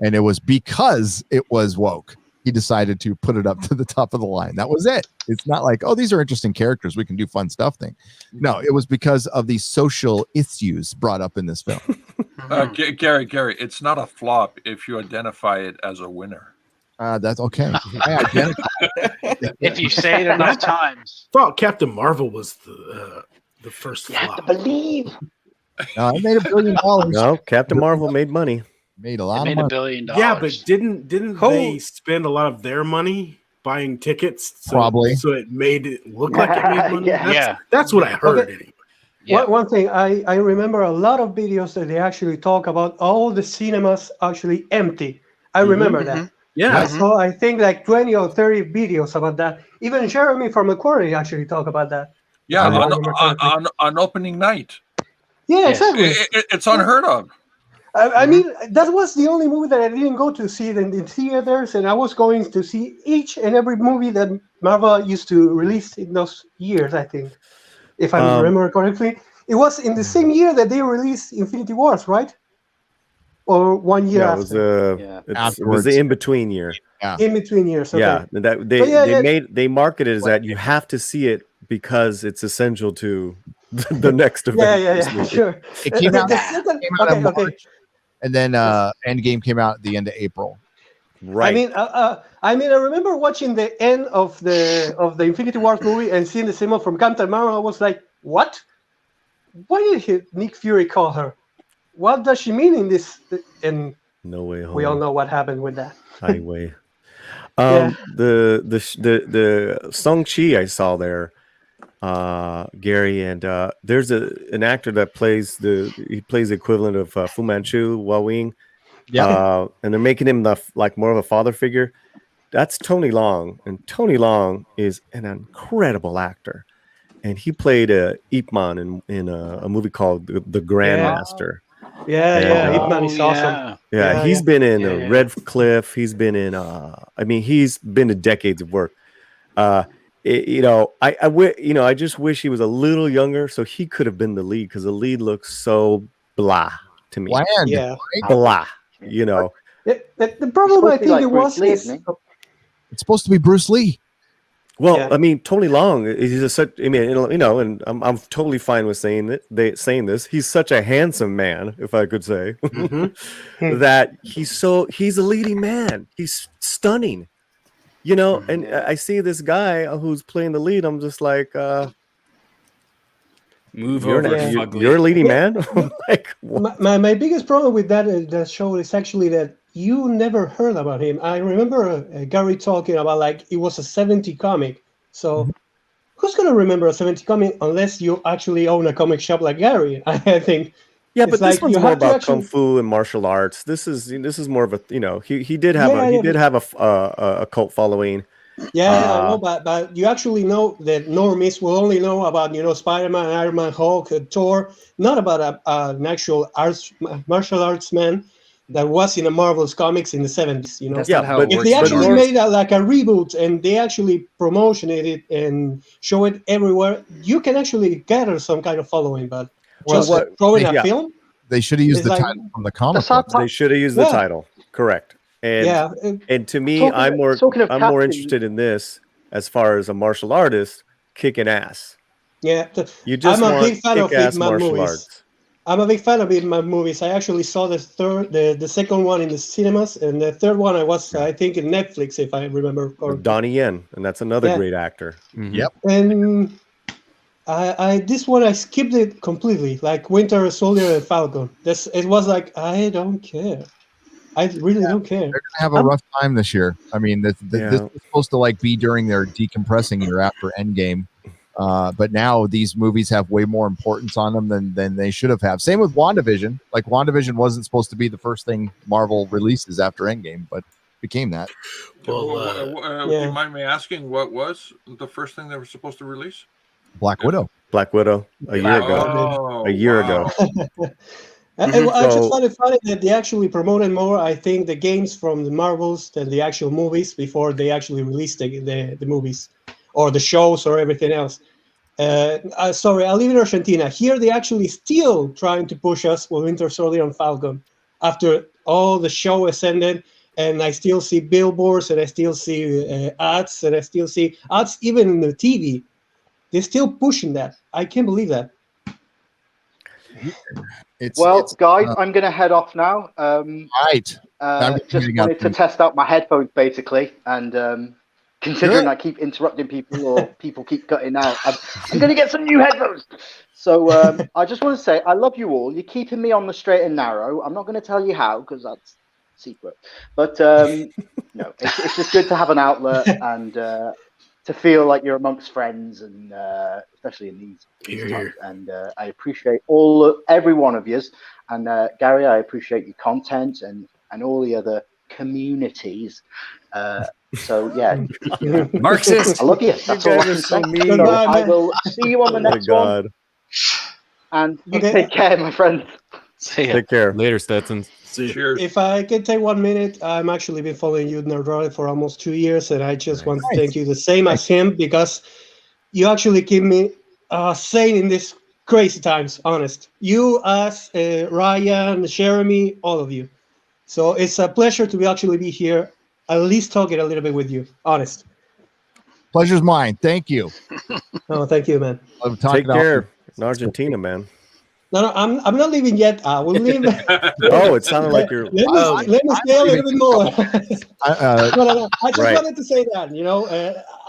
And it was because it was woke. He decided to put it up to the top of the line. That was it. It's not like, oh, these are interesting characters, we can do fun stuff thing. No, it was because of the social issues brought up in this film. Gary, it's not a flop if you identify it as a winner. That's okay. I identify. If you say it enough times. Thought Captain Marvel was the first flop. You have to believe. It made $1 billion. No, Captain Marvel made money. Made a lot of made money. $1 billion. Yeah, but didn't they spend a lot of their money buying tickets? Probably. So it made it look like it made money. Yeah. That's what I heard. Okay. One thing, I remember a lot of videos that they actually talk about all the cinemas actually empty. I remember that. Yeah. So I think like 20 or 30 videos about that. Even Jeremy from Macquarie actually talk about that. Yeah, on opening night. Yeah, exactly. It's unheard of. I mean, that was the only movie that I didn't go to see in the theaters, and I was going to see each and every movie that Marvel used to release in those years, I think, if I remember correctly. It was in the same year that they released Infinity Wars, right? or 1 year No, after? it was the in between year. Yeah. In between years. Okay. Yeah, that they marketed as that you have to see it because it's essential to the next event. Yeah, sure. It came out, Okay, in March, and then Endgame came out at the end of April. Right. I mean, I remember watching the end of the Infinity Wars movie and seeing the symbol from Captain Marvel. I was like, "What? Why did Nick Fury call her? What does she mean in this?" And No Way Home. we all know what happened with that. Highway. Yeah. The Shang-Chi I saw there, Gary, and there's an actor that plays the equivalent of Fu Manchu, Hua Wing. Yeah. And they're making him more of a father figure. That's Tony Long, and Tony Long is an incredible actor, and he played Ip Man in a movie called The Grandmaster. Ip Man is awesome. Yeah, he's been in Red Cliff. He's been in he's been to decades of work. I just wish he was a little younger so he could have been the lead, because the lead looks so blah to me. Bland. Yeah. Blah. The problem I think it was is it's supposed to be Bruce Lee. Well, I mean, Tony Long is and I'm totally fine with saying this. He's such a handsome man, if I could say, that he's a leading man. He's stunning, and I see this guy who's playing the lead. I'm just like, move over. You're a leading man. Like, my biggest problem with that show is actually that you never heard about him. I remember Gary talking about it was a 70 comic. So who's going to remember a 70 comic unless you actually own a comic shop like Gary? I think. Yeah, but this one's more about kung fu and martial arts. This is more of a he did have a cult following. Yeah, I know, but you actually know that normies will only know about Spider-Man, Iron Man, Hulk, Thor, not about an actual martial arts man that was in the Marvel's comics in the 70s. If they actually made a reboot and they actually promoted it and show it everywhere, you can actually gather some kind of following. But throwing a film, they should have used the title from the comic book. They should have used the title, correct? And to me, I'm more interested in this as far as a martial artist kicking ass. Yeah, you just I'm a big fan of kick-ass martial movies. Arts. I'm a big fan of Ip Man movies. I actually saw the second one in the cinemas, and the third one I think in Netflix, if I remember correctly. Donnie Yen, and that's another great actor. Mm-hmm. Yep. And this one I skipped it completely, like Winter Soldier and Falcon. It was like, I don't care. I really don't care. They're gonna have a rough time this year. I mean, this is supposed to be during their decompressing year after Endgame. But now these movies have way more importance on them than they should have. Same with WandaVision. Like, WandaVision wasn't supposed to be the first thing Marvel releases after Endgame, but became that. Well, do you mind me asking what was the first thing they were supposed to release? Black Widow. A year ago. A year ago. I just find it funny that they actually promoted more, I think, the games from the Marvels than the actual movies before they actually released the movies or the shows or everything else. Sorry, I live in Argentina. Here they actually still trying to push us with Winter Soldier and Falcon after all the show has ended, and I still see billboards and I still see ads and I still see ads even in the TV. They're still pushing that. I can't believe that. Guys, I'm going to head off now. Right. Just wanted to test out my headphones, basically, and considering I keep interrupting people or people keep cutting out, I'm going to get some new headphones. So I just want to say I love you all. You're keeping me on the straight and narrow. I'm not going to tell you how because that's secret. But it's just good to have an outlet and to feel like you're amongst friends, and especially in these times. And I appreciate every one of yous. And Gary, I appreciate your content and all the other communities. So yeah, Marxist. I love you. That's all I can say. So I will see you on the next one. And you take care, my friend. Take care. Later, Stetson. Cheers. If I can take 1 minute, I'm actually been following you, Nerdrotic, for almost 2 years, and I just want to thank you the same as him, because you actually keep me sane in these crazy times, honest. You, us, Ryan, Jeremy, all of you. So it's a pleasure to actually be here, at least talking a little bit with you. Honest. Pleasure's mine. Thank you. No, thank you, man. Take care in Argentina, man. No, I'm not leaving yet. I will leave. Oh, it sounded like you're. Let me stay a little bit more. No. I just Right. wanted to say that,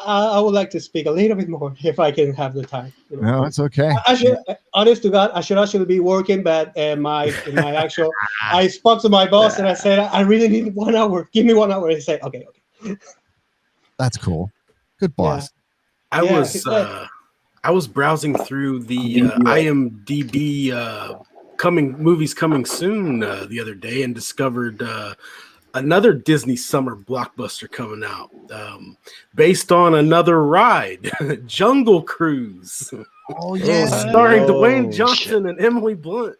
I would like to speak a little bit more if I can have the time. No, it's okay. I should, honest to God, I should actually be working, but my actual, I spoke to my boss and I said, I really need 1 hour. Give me 1 hour. And he said, okay. That's cool. Good boss. I was browsing through the IMDb movies coming soon the other day and discovered another Disney summer blockbuster coming out based on another ride, Jungle Cruise. Oh yeah, starring Dwayne Johnson and Emily Blunt.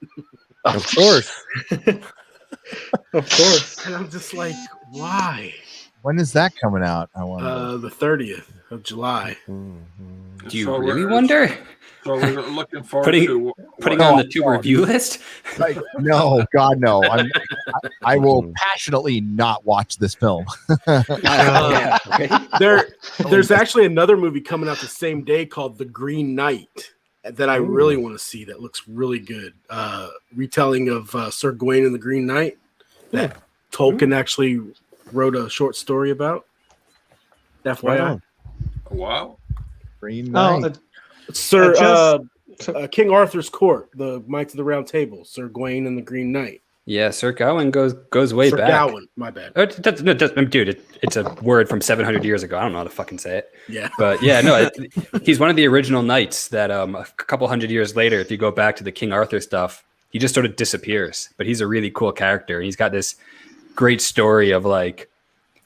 Of course. Of course. And I'm just like, why? When is that coming out? I wonder. The 30th of July. Do you really wonder? So we're looking forward to putting on the two review list. Like, no, God, no. I will passionately not watch this film. There's actually another movie coming out the same day called The Green Knight that I really want to see. That looks really good. Retelling of Sir Gawain and the Green Knight that Tolkien actually wrote a short story about. FYI. Wow. Green Knight. Sir King Arthur's court, the Knights of the Round Table, Sir Gawain and the Green Knight. Yeah, Sir Gawain goes way Sir back. Gawain, my bad. Dude, it's a word from 700 years ago. I don't know how to fucking say it. Yeah. But yeah, no, he's one of the original knights that a couple hundred years later, if you go back to the King Arthur stuff, he just sort of disappears. But he's a really cool character. And he's got this great story of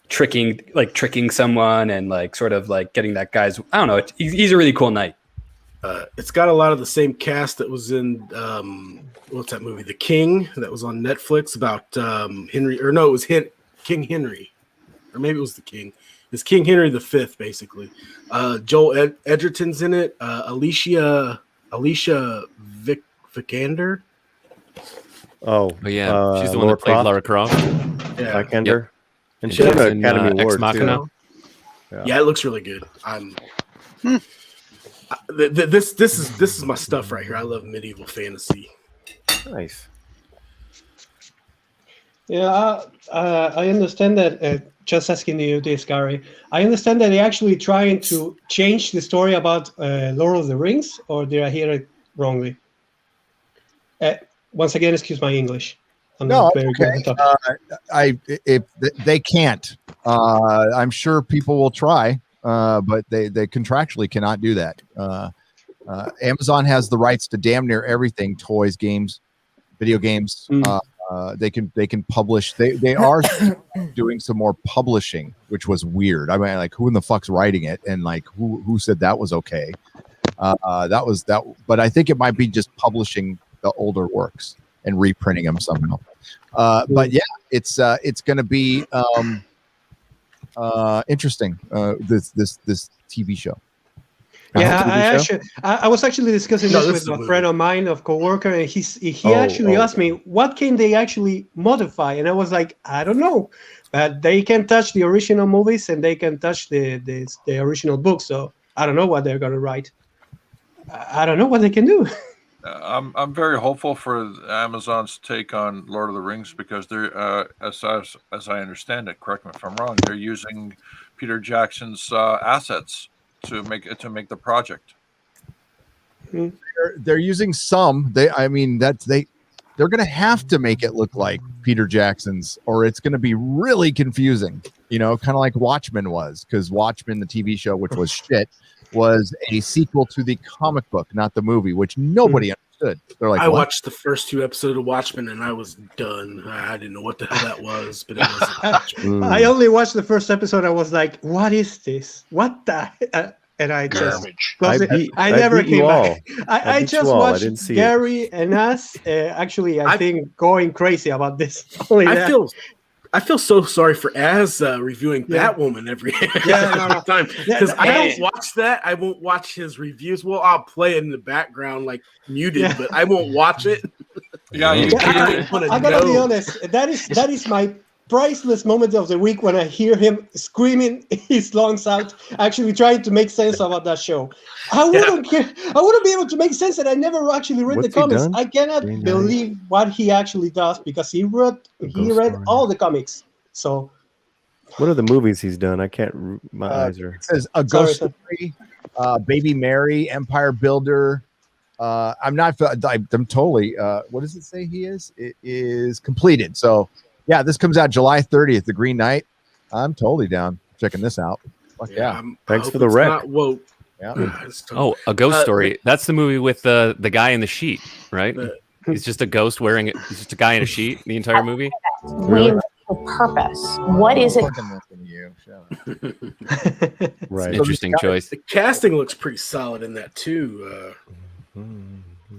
tricking someone and sort of getting that guy's, I don't know. He's a really cool knight. It's got a lot of the same cast that was in what's that movie, The King, that was on Netflix about Henry, or no, it was King Henry, or maybe it was the King. It's King Henry V, basically. Joel Edgerton's in it. Alicia Vikander. Oh yeah, she's the one that played Lara Croft. Yeah, Vikander. And she got an Academy Award Ex Machina. too. Yeah, it looks really good. This is my stuff right here. I love medieval fantasy. Nice. Yeah, I understand that. Just asking you this, Gary. I understand that they're actually trying to change the story about Lord of the Rings, or did I hear it wrongly? Once again, excuse my English. I'm not very good at talking. If they can't, I'm sure people will try, but they contractually cannot do that. Amazon has the rights to damn near everything: toys, games, video games. They can publish. They are doing some more publishing, which was weird. I mean, who in the fuck's writing it, and who said that was okay? That was that. But I think it might be just publishing the older works and reprinting them somehow. But yeah, it's going to be interesting. This TV show. Yeah, I was actually discussing this with a friend of mine, a coworker, and he actually asked me, what can they actually modify? And I was like, I don't know. But they can touch the original movies and they can touch the original books. So I don't know what they're going to write. I don't know what they can do. I'm very hopeful for Amazon's take on Lord of the Rings because they're, as I understand it, correct me if I'm wrong, they're using Peter Jackson's assets to make the project. They're using some. They're going to have to make it look like Peter Jackson's, or it's going to be really confusing. Kind of like Watchmen was, because Watchmen, the TV show, which was shit, was a sequel to the comic book, not the movie, which nobody understood. They're like, I watched the first 2 episodes of Watchmen and I was done. I didn't know what the hell that was, but it wasn't. I only watched the first episode. I was like, what is this? What the? And I just I never came back. I just watched Gary and us actually, I think, going crazy about this. I feel so sorry for Az reviewing Batwoman every time because I don't watch that. I won't watch his reviews. Well, I'll play it in the background muted, but I won't watch it. Yeah, I gotta be honest. That is my priceless moment of the week when I hear him screaming his lungs out, actually trying to make sense about that show. I wouldn't be able to make sense, and I never actually read the comics. I cannot believe what he actually does because he read all the comics. So, what are the movies he's done? I can't. My eyes are. It says A Ghost Story, Baby Mary, Empire Builder. I'm totally. What does it say he is? It is completed. So. Yeah, this comes out July 30th, The Green Knight. I'm totally down checking this out. Fuck yeah. Thanks for the rec. Yeah. Oh, A Ghost Story. That's the movie with the guy in the sheet, right? He's just a ghost wearing it. He's just a guy in a sheet the entire movie. With a purpose. What is it? Right. Interesting choice. The casting looks pretty solid in that too.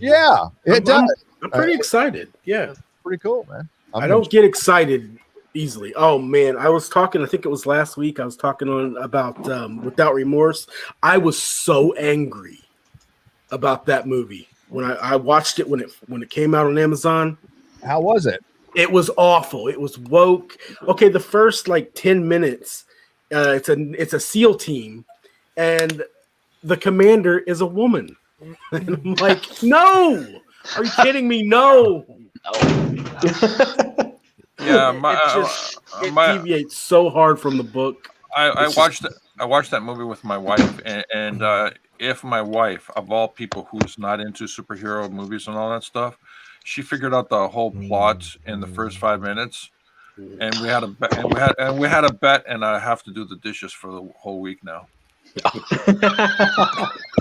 Yeah, it does. I'm pretty excited. Yeah, pretty cool, man. I don't get excited easily. Oh man, I was talking. I think it was last week. I was talking about Without Remorse. I was so angry about that movie when I watched it when it came out on Amazon. How was it? It was awful. It was woke. Okay, the first 10 minutes, it's a SEAL team, and the commander is a woman. And I'm like, no. Are you kidding me? No. Yeah, it deviates so hard from the book. I watched that movie with my wife, and if my wife, of all people, who's not into superhero movies and all that stuff, she figured out the whole plot in the first 5 minutes, and we had a bet, and I have to do the dishes for the whole week now.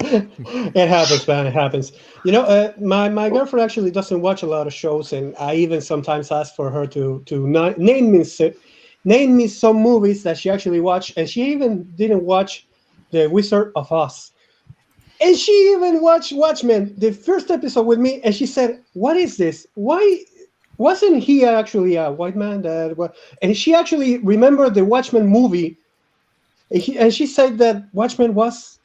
It happens, man. It happens. My girlfriend actually doesn't watch a lot of shows, and I even sometimes ask for her to name me some movies that she actually watched, and she even didn't watch The Wizard of Oz. And she even watched Watchmen, the first episode with me, and she said, "What is this? Why wasn't he actually a white man?" And she actually remembered the Watchmen movie. And she said that Watchmen was.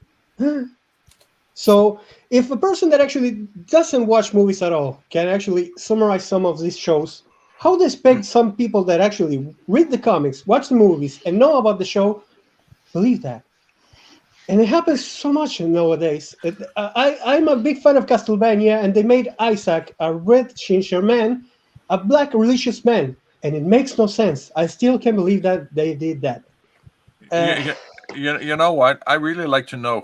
So, if a person that actually doesn't watch movies at all can actually summarize some of these shows, how do they expect some people that actually read the comics, watch the movies, and know about the show believe that? And it happens so much nowadays. I'm a big fan of Castlevania, and they made Isaac a red ginger man, a black religious man, and it makes no sense. I still can't believe that they did that. You know what? I really like to know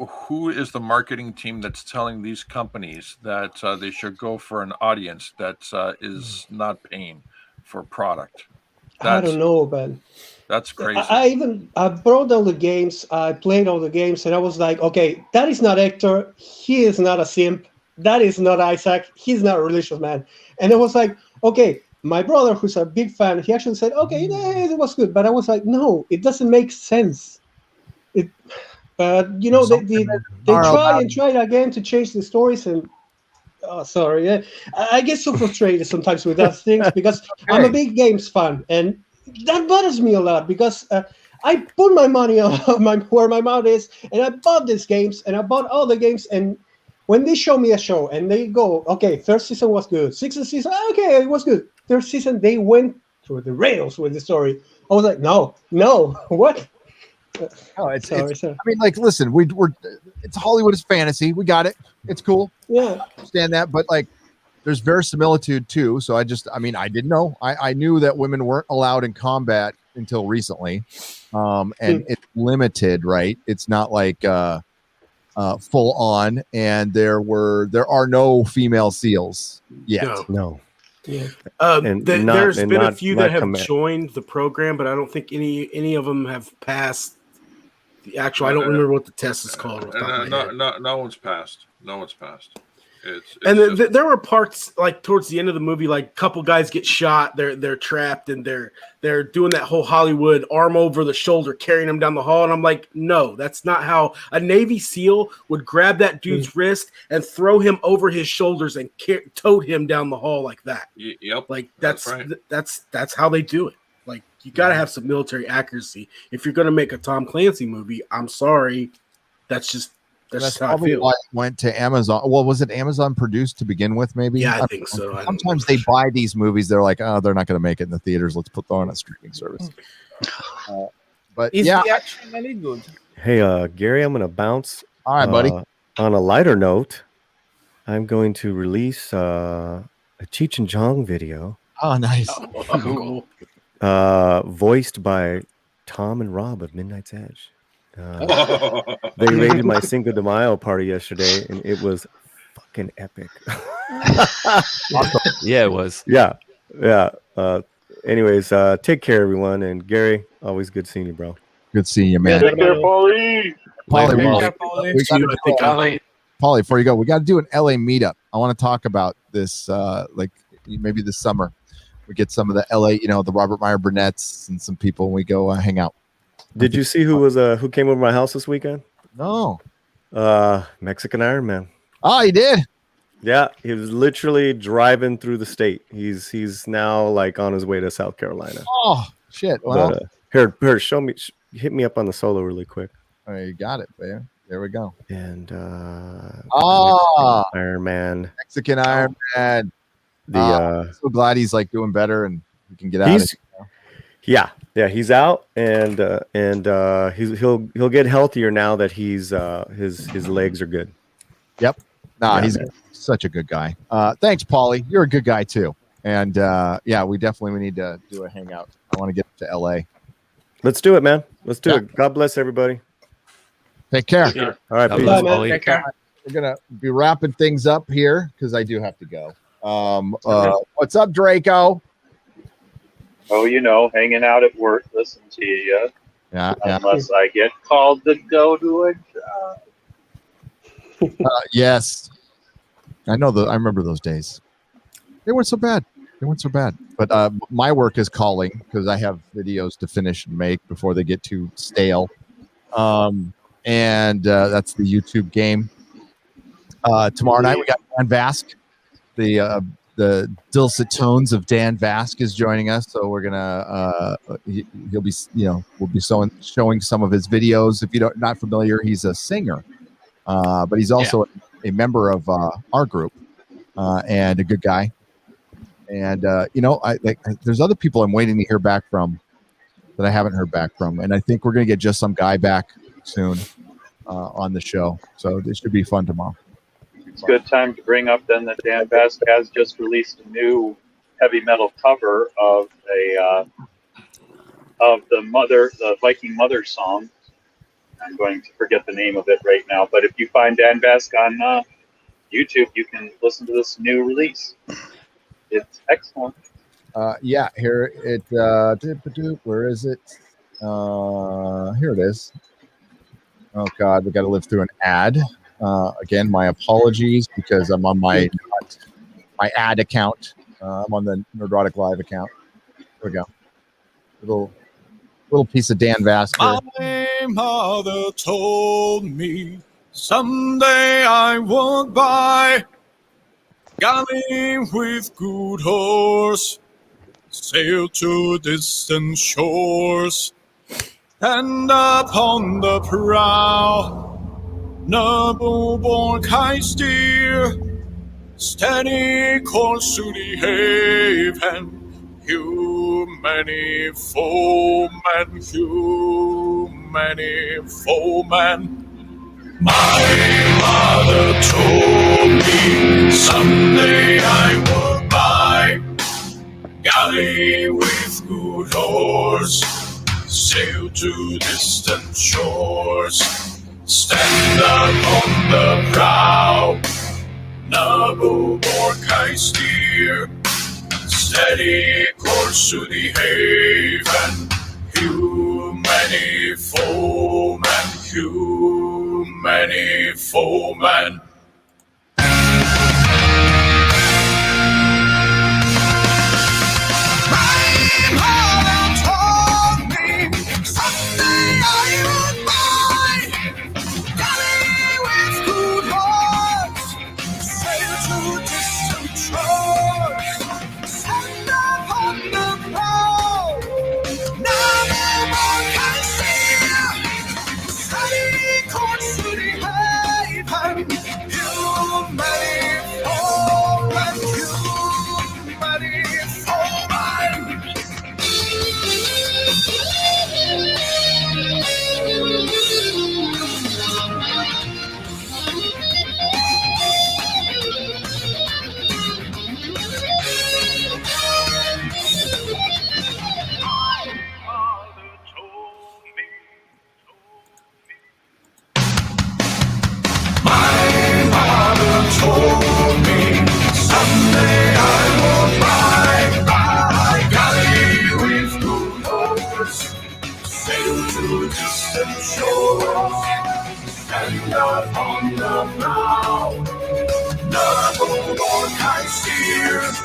who is the marketing team that's telling these companies that they should go for an audience that is not paying for product. I don't know, but that's crazy. I brought all the games, I played all the games, and I was like, okay, that is not Hector. He is not a simp. That is not Isaac. He's not a religious man. And I was like, okay. My brother, who's a big fan, he actually said, okay, it was good. But I was like, no, it doesn't make sense. They try again to change the stories. And sorry, I get so frustrated sometimes with those things because I'm a big games fan. And that bothers me a lot because I put my money on where my mouth is. And I bought these games and I bought all the games. And when they show me a show and they go, okay, first season was good. Second season, okay, it was good. Third season, they went through the rails with the story. I was like, no, what? No, I mean, listen, it's Hollywood is fantasy. We got it. It's cool. Yeah, I understand that, but there's verisimilitude too. So I didn't know. I knew that women weren't allowed in combat until recently, and it's limited, right? It's not full on, and there are no female SEALs yet. No. Yeah. There's been a few that have joined the program, but I don't think any of them have passed the actual. I don't remember what the test is called. No one's passed. No one's passed. There were parts towards the end of the movie, a couple guys get shot. They're trapped and they're doing that whole Hollywood arm over the shoulder, carrying them down the hall. And I'm like, no, that's not how a Navy SEAL would grab that dude's wrist and throw him over his shoulders and tote him down the hall like that. Yep, that's right. That's how they do it. You got to have some military accuracy if you're going to make a Tom Clancy movie. I'm sorry, that's That's probably why it went to Amazon. Well, was it Amazon produced to begin with? Maybe. Yeah, I think so. Sometimes they buy these movies. They're like, oh, they're not going to make it in the theaters. Let's put them on a streaming service. But Is yeah, the action any good? Hey, Gary, I'm going to bounce. All right, buddy. On a lighter note, I'm going to release a Cheech and Chong video. Oh, nice. Cool. Voiced by Tom and Rob of Midnight's Edge. They raided my Cinco de Mayo party yesterday, and it was fucking epic. Yeah, it was. Yeah. Anyways, take care, everyone. And Gary, always good seeing you, bro. Good seeing you, man. Take care, Paulie. Paulie, before you go, we got to do an LA meetup. I want to talk about this, like maybe this summer. We get some of the LA, the Robert Meyer Burnett's and some people, and we go hang out. Did you see who came over my house this weekend? No. Mexican Iron Man. Oh, he did? Yeah, he was literally driving through the state. He's now like on his way to South Carolina. Oh, shit. Well, But, here, show me. Hit me up on the solo really quick. Oh, you got it, man. There we go. And Iron Man. Mexican Iron Man. I'm so glad he's like doing better and he can get out. Yeah, he's out and he'll get healthier now that his legs are good. Yep. He's such a good guy. Thanks, Paulie. You're a good guy too. And we definitely need to do a hangout. I want to get to LA. Let's do it, man. Let's do it. God bless everybody. Take care. Sure. All right, peace. Take care. We're gonna be wrapping things up here because I do have to go. What's up, Draco? Oh, hanging out at work, listen to you. Yeah. Unless I get called to go to a job. Yes. I remember those days. They weren't so bad. But my work is calling because I have videos to finish and make before they get too stale. And that's the YouTube game. Tomorrow night we got Dan Vask. The dulcet tones of Dan Vask is joining us, so we're gonna he'll be we'll be showing some of his videos. If you're not familiar, he's a singer, but he's also a member of our group and a good guy. And there's other people I'm waiting to hear back from that I haven't heard back from, and I think we're gonna get just some guy back soon on the show. So this should be fun tomorrow. It's a good time to bring up then that Dan Vask has just released a new heavy metal cover of the Viking Mother song. I'm going to forget the name of it right now, but if you find Dan Vask on YouTube, you can listen to this new release. It's excellent. Here it. Where is it? Here it is. Oh God, we got to live through an ad. Again, my apologies because I'm on my ad account. I'm on the Nerdrotic Live account. There we go. Little piece of Dan Vask. My mother told me someday I would buy galley with good horse, sail to distant shores, and upon the prow noble-born high steer, steady course to the haven, many foemen. My mother told me someday I would buy galley with good horse, sail to distant shores, stand up on the prow, noble-born high steer, steady course to the haven, many foemen. sail to distant shores, stand out on the prow. Naval wartime steers,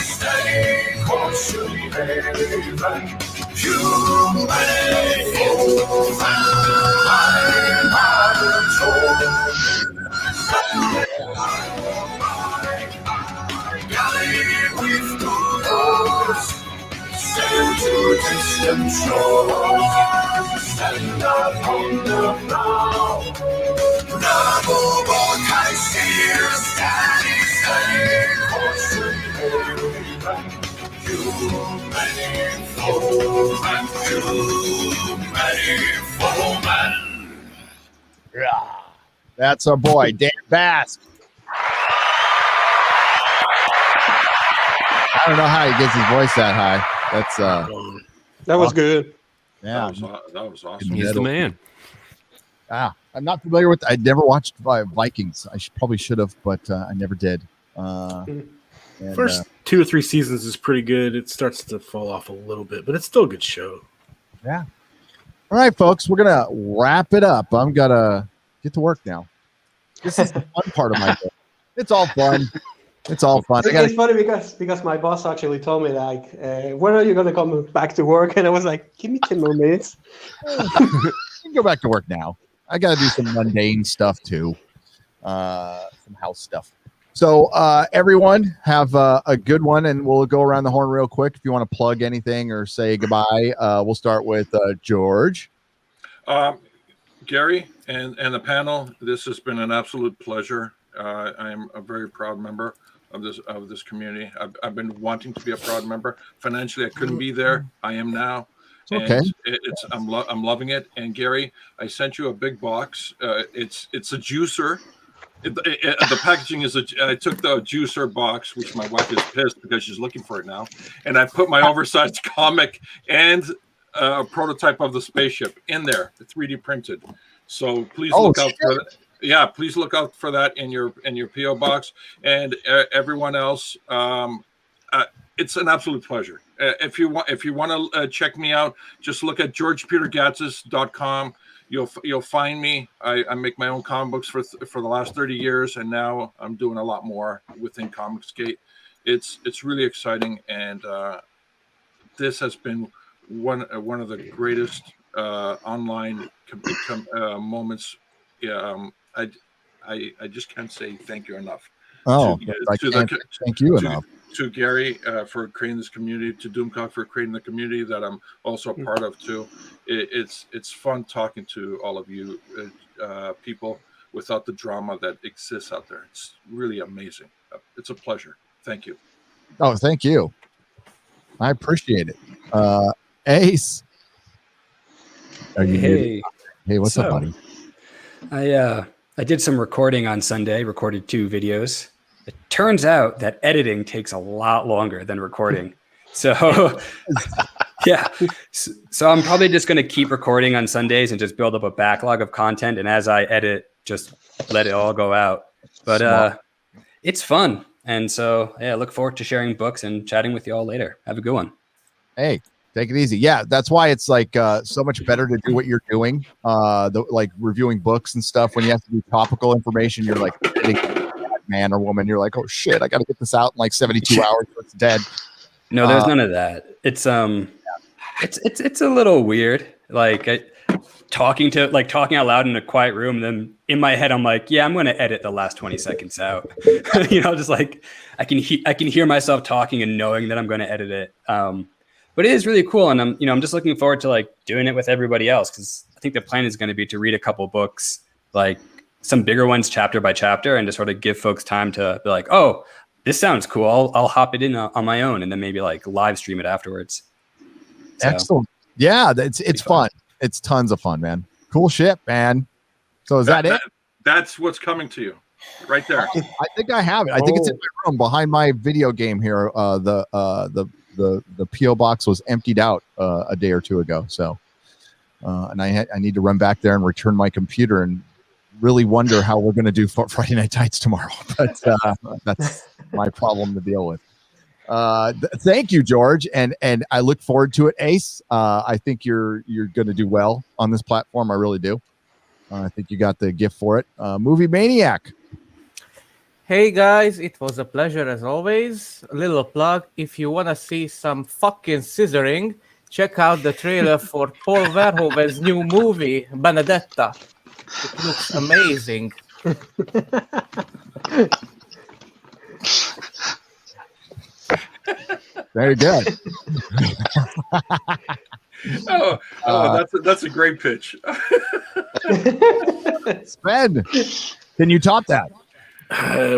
steady course to haven. Humanity, I'm galley with good oars, sail to distant shores, stand out on the prow. Naval wartime steers, steady course to haven. Many foemen. Yeah. That's our boy, Dan Bask. I don't know how he gets his voice that high. That's that was good. Yeah, that was awesome. He's the man. I'm not familiar with. I never watched Vikings. Probably should have, but I never did. And, First 2 or 3 seasons is pretty good. It starts to fall off a little bit, but it's still a good show. Yeah. All right, folks, we're gonna wrap it up. I'm gonna get to work now. This is the fun part of my day. It's all fun. It's all fun. It's funny because my boss actually told me like, when are you gonna come back to work? And I was like, give me 10 more minutes. You can go back to work now. I gotta do some mundane stuff too. Some house stuff. So everyone have a good one, and we'll go around the horn real quick. If you want to plug anything or say goodbye, we'll start with George. Gary and the panel, this has been an absolute pleasure. I am a very proud member of this community. I've been wanting to be a proud member. Financially, I couldn't be there. I am now. Okay. I'm loving it. And Gary, I sent you a big box. It's a juicer. The packaging is I took the juicer box, which my wife is pissed because she's looking for it now, and I put my oversized comic and a prototype of the spaceship in there, 3D printed. So please look out for that. Yeah, please look out for that in your PO box, and everyone else. It's an absolute pleasure. If you want to check me out, just look at georgepetergatzis.com. You'll find me. I make my own comic books for the last 30 years, and now I'm doing a lot more within Comicsgate. It's really exciting, and this has been one of the greatest online moments. I just can't say thank you enough. Oh, thank you enough. To Gary for creating this community, to Doomcock for creating the community that I'm also a part of too. It's fun talking to all of you people without the drama that exists out there. It's really amazing. It's a pleasure. Thank you. Oh, thank you. I appreciate it. Ace. Hey, what's up, buddy? I did some recording on Sunday, recorded 2 videos. It turns out that editing takes a lot longer than recording. So, yeah. So I'm probably just going to keep recording on Sundays and just build up a backlog of content. And as I edit, just let it all go out. But it's fun. And so, yeah, I look forward to sharing books and chatting with you all later. Have a good one. Hey, take it easy. Yeah, that's why it's like so much better to do what you're doing, like reviewing books and stuff. When you have to do topical information, you're like, man or woman, you're like, oh shit, I got to get this out in like 72 hours. So it's dead. No, there's none of that. It's it's a little weird. Like talking out loud in a quiet room. And then in my head, I'm like, yeah, I'm going to edit the last 20 seconds out. Just like I can hear myself talking and knowing that I'm going to edit it. But it is really cool, and I'm just looking forward to like doing it with everybody else, because I think the plan is going to be to read a couple books, like some bigger ones, chapter by chapter, and to sort of give folks time to be like, oh, this sounds cool. I'll hop it in on my own, and then maybe like live stream it afterwards. So, excellent. Yeah, it's fun. It's tons of fun, man. Cool shit, man. So is that it? That's what's coming to you, right there. I think I have it. I think it's in my room behind my video game here. The PO box was emptied out a day or 2 ago. So, and I need to run back there and return my computer and really wonder how we're going to do Friday Night Tights tomorrow. But that's my problem to deal with. Thank you, George, and I look forward to it, Ace. I think you're going to do well on this platform. I really do. I think you got the gift for it. Movie Maniac. Hey guys, it was a pleasure as always. A little plug: if you want to see some fucking scissoring, check out the trailer for Paul Verhoeven's new movie Benedetta. It looks amazing. Very good. That's a great pitch. Sven, can you top that?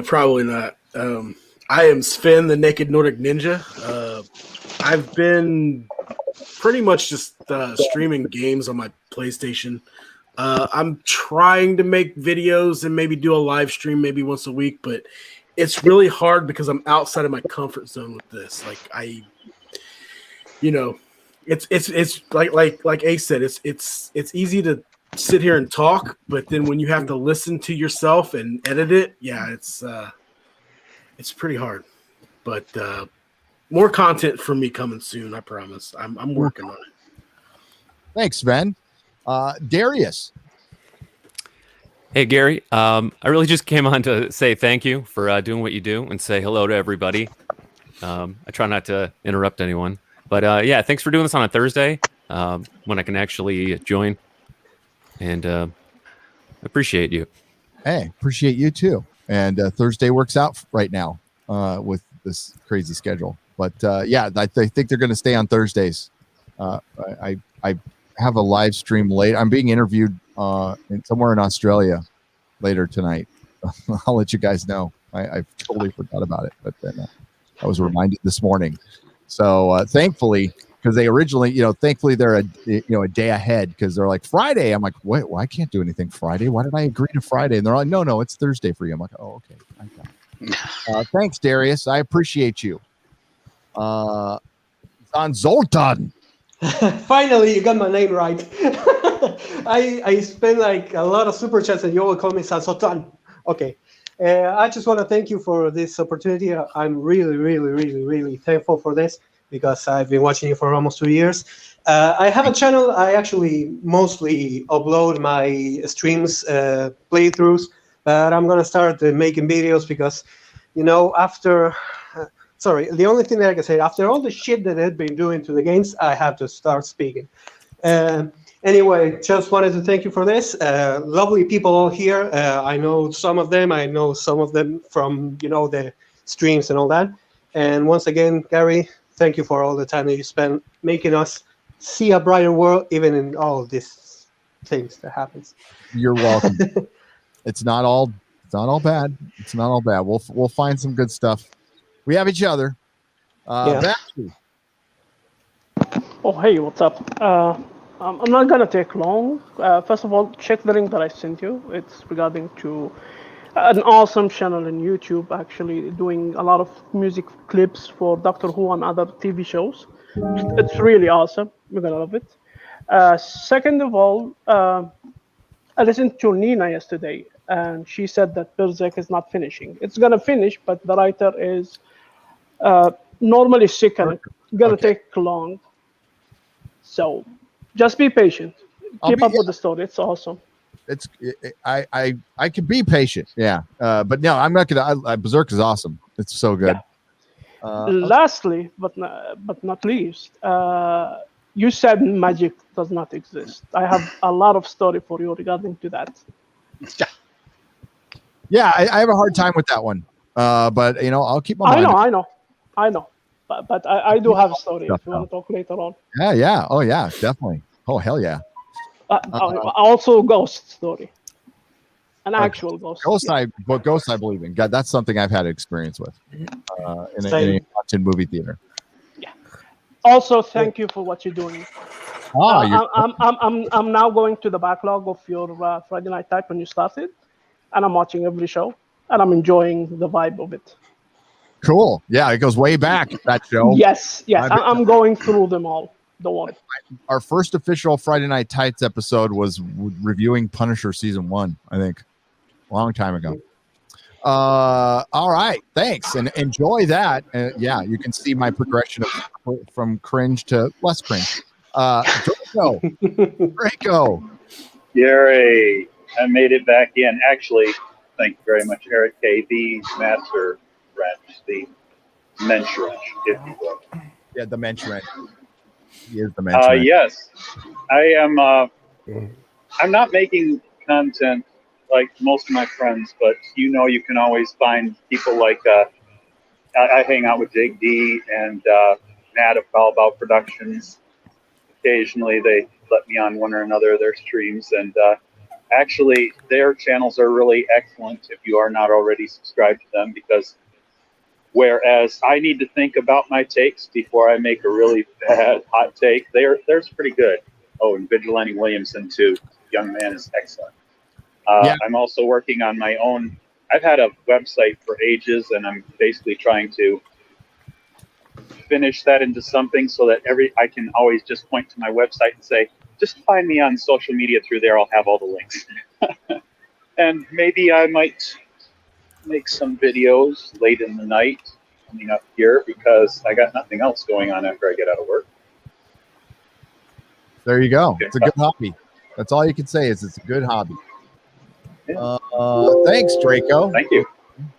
Probably not. I am Sven, the Naked Nordic Ninja. I've been pretty much just streaming games on my PlayStation. I'm trying to make videos and maybe do a live stream maybe once a week, but it's really hard because I'm outside of my comfort zone with this. Like it's like Ace said, it's easy to sit here and talk, but then when you have to listen to yourself and edit it, it's pretty hard. But more content from me coming soon, I promise. I'm working on it. Thanks, Sven. Darius. Hey, Gary. I really just came on to say thank you for doing what you do and say hello to everybody. I try not to interrupt anyone. But thanks for doing this on a Thursday when I can actually join. And appreciate you. Hey, appreciate you too. And Thursday works out right now with this crazy schedule. But I think they're going to stay on Thursdays. I have a live stream late. I'm being interviewed somewhere in Australia later tonight. I'll let you guys know. I totally forgot about it, but then I was reminded this morning. So thankfully, because they originally, thankfully they're a day ahead because they're like Friday. I'm like, wait, well, I can't do anything Friday. Why did I agree to Friday? And they're like, no, it's Thursday for you. I'm like, oh, okay. I got it. Thanks, Darius. I appreciate you. On Zoltan. Finally, you got my name right. I spent like a lot of super chats and you all call me Sansotan. Okay. I just want to thank you for this opportunity. I'm really, really, really, really thankful for this because I've been watching you for almost 2 years. I have a channel. I actually mostly upload my streams, playthroughs, but I'm going to start making videos because, the only thing that I can say, after all the shit that I've been doing to the games, I have to start speaking. Anyway, just wanted to thank you for this. Lovely people all here. I know some of them. I know some of them from, the streams and all that. And once again, Gary, thank you for all the time that you spent making us see a brighter world, even in all these things that happens. You're welcome. It's not all bad. It's not all bad. We'll find some good stuff. We have each other. Oh, hey, what's up? I'm not gonna take long. First of all, check the link that I sent you. It's regarding to an awesome channel on YouTube, actually doing a lot of music clips for Doctor Who and other TV shows. It's really awesome. You're gonna love it. Second of all, I listened to Nina yesterday, and she said that Berserk is not finishing. It's gonna finish, but the writer is normally sick and it's gonna take long. So just be patient. Keep up with the story. It's awesome. I can be patient. Yeah. But no, I'm not gonna. Berserk is awesome. It's so good. Yeah. Lastly, but not least, you said magic does not exist. I have a lot of story for you regarding to that. Yeah, I have a hard time with that one. But I'll keep my mind. I know. But I do have a story if you want to talk later on. Yeah. Oh yeah, definitely. Oh hell yeah. Also ghost story. An actual ghost. Ghost I believe in. God, that's something I've had experience with in a watching movie theater. Yeah. Also, thank you for what you're doing. I'm now going to the backlog of your Friday Night Type when you started, and I'm watching every show, and I'm enjoying the vibe of it. Cool. Yeah, it goes way back, that show. Yes. I'm going through them all. Don't worry. Our first official Friday Night Tights episode was reviewing Punisher season 1, I think. A long time ago. All right, thanks, and enjoy that. Yeah, you can see my progression from cringe to less cringe. Draco. Yay! I made it back in. Actually, thank you very much, Eric K. The master wrench, the mensch wrench, if you will. Yeah, the mensch wrench. He is the mensch wrench. Yes, I am. I'm not making content like most of my friends, but you can always find people like I hang out with Jake D and Matt of All About Productions. Occasionally, they let me on one or another of their streams, and actually, their channels are really excellent if you are not already subscribed to them, because whereas I need to think about my takes before I make a really bad hot take, theirs pretty good. Oh, and Vigilante Williamson too. Young man is excellent. I'm also working on my own. I've had a website for ages, and I'm basically trying to finish that into something so that I can always just point to my website and say, just find me on social media through there. I'll have all the links. And maybe I might make some videos late in the night coming up here, because I got nothing else going on after I get out of work. There you go. It's a good hobby. That's all you can say is it's a good hobby. Thanks, Draco. Thank you.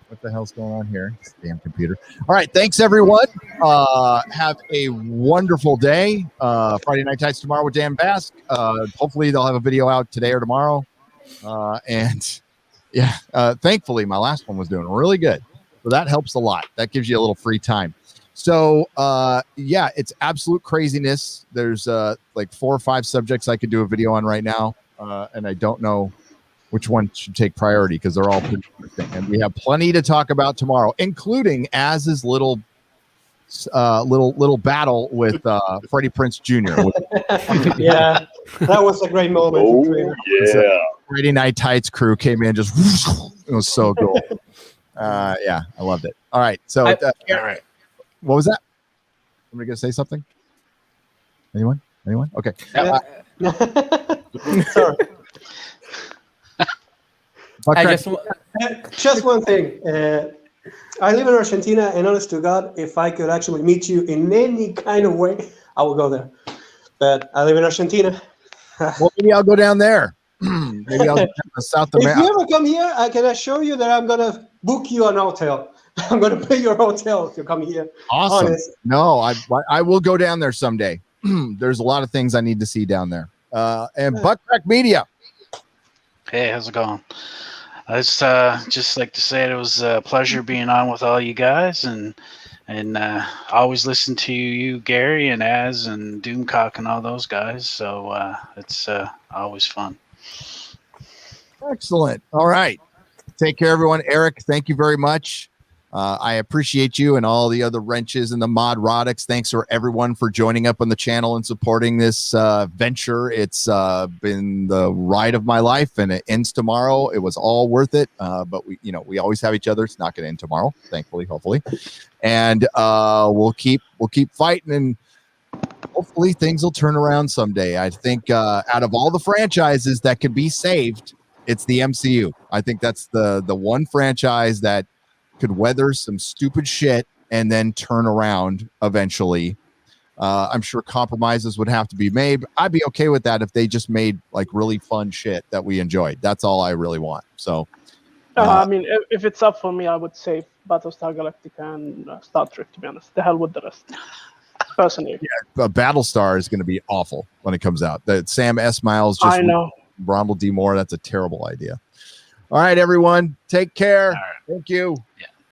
What the hell's going on here? This damn computer. All right. Thanks, everyone. Have a wonderful day. Friday Night Tights tomorrow with Dan Bask. Hopefully they'll have a video out today or tomorrow. Thankfully, my last one was doing really good. So that helps a lot. That gives you a little free time. So, it's absolute craziness. There's like 4 or 5 subjects I could do a video on right now. And I don't know which one should take priority because they're all pretty interesting. And we have plenty to talk about tomorrow, including Az's little battle with Freddie Prinze Jr. Yeah, that was a great moment. Oh, yeah. Friday Night Tights crew came in, just it was so cool. I loved it. All right. So, all right. What was that? Somebody gonna say something? Anyone? Okay. Sorry. Just one thing. I live in Argentina, and honest to God, if I could actually meet you in any kind of way, I would go there. But I live in Argentina. Well, maybe I'll go down there. Maybe I'll go to South America. If you ever come here, I can assure you that I'm gonna book you an hotel. I'm gonna pay your hotel if you come here. Awesome. Honest. No, I will go down there someday. There's a lot of things I need to see down there. And Buttcrack Media. Hey, how's it going? I just like to say it was a pleasure being on with all you guys, and I always listen to you, Gary, and Az, and Doomcock, and all those guys. So it's always fun. Excellent. All right. Take care, everyone. Eric, thank you very much. I appreciate you and all the other wrenches and the Modrotics. Thanks for everyone for joining up on the channel and supporting this venture. It's been the ride of my life, and it ends tomorrow. It was all worth it. But we always have each other. It's not going to end tomorrow, thankfully, hopefully. And we'll keep fighting, and hopefully things will turn around someday. I think out of all the franchises that could be saved, it's the MCU. I think that's the one franchise that could weather some stupid shit and then turn around eventually. I'm sure compromises would have to be made. I'd be okay with that if they just made like really fun shit that we enjoyed. That's all I really want. So, I mean, if it's up for me, I would say Battlestar Galactica and Star Trek. To be honest, the hell with the rest. Personally, yeah, Battlestar is going to be awful when it comes out. That Sam Esmail's just I know. Ronald D. Moore. That's a terrible idea. All right, everyone, take care. Thank you. Yeah.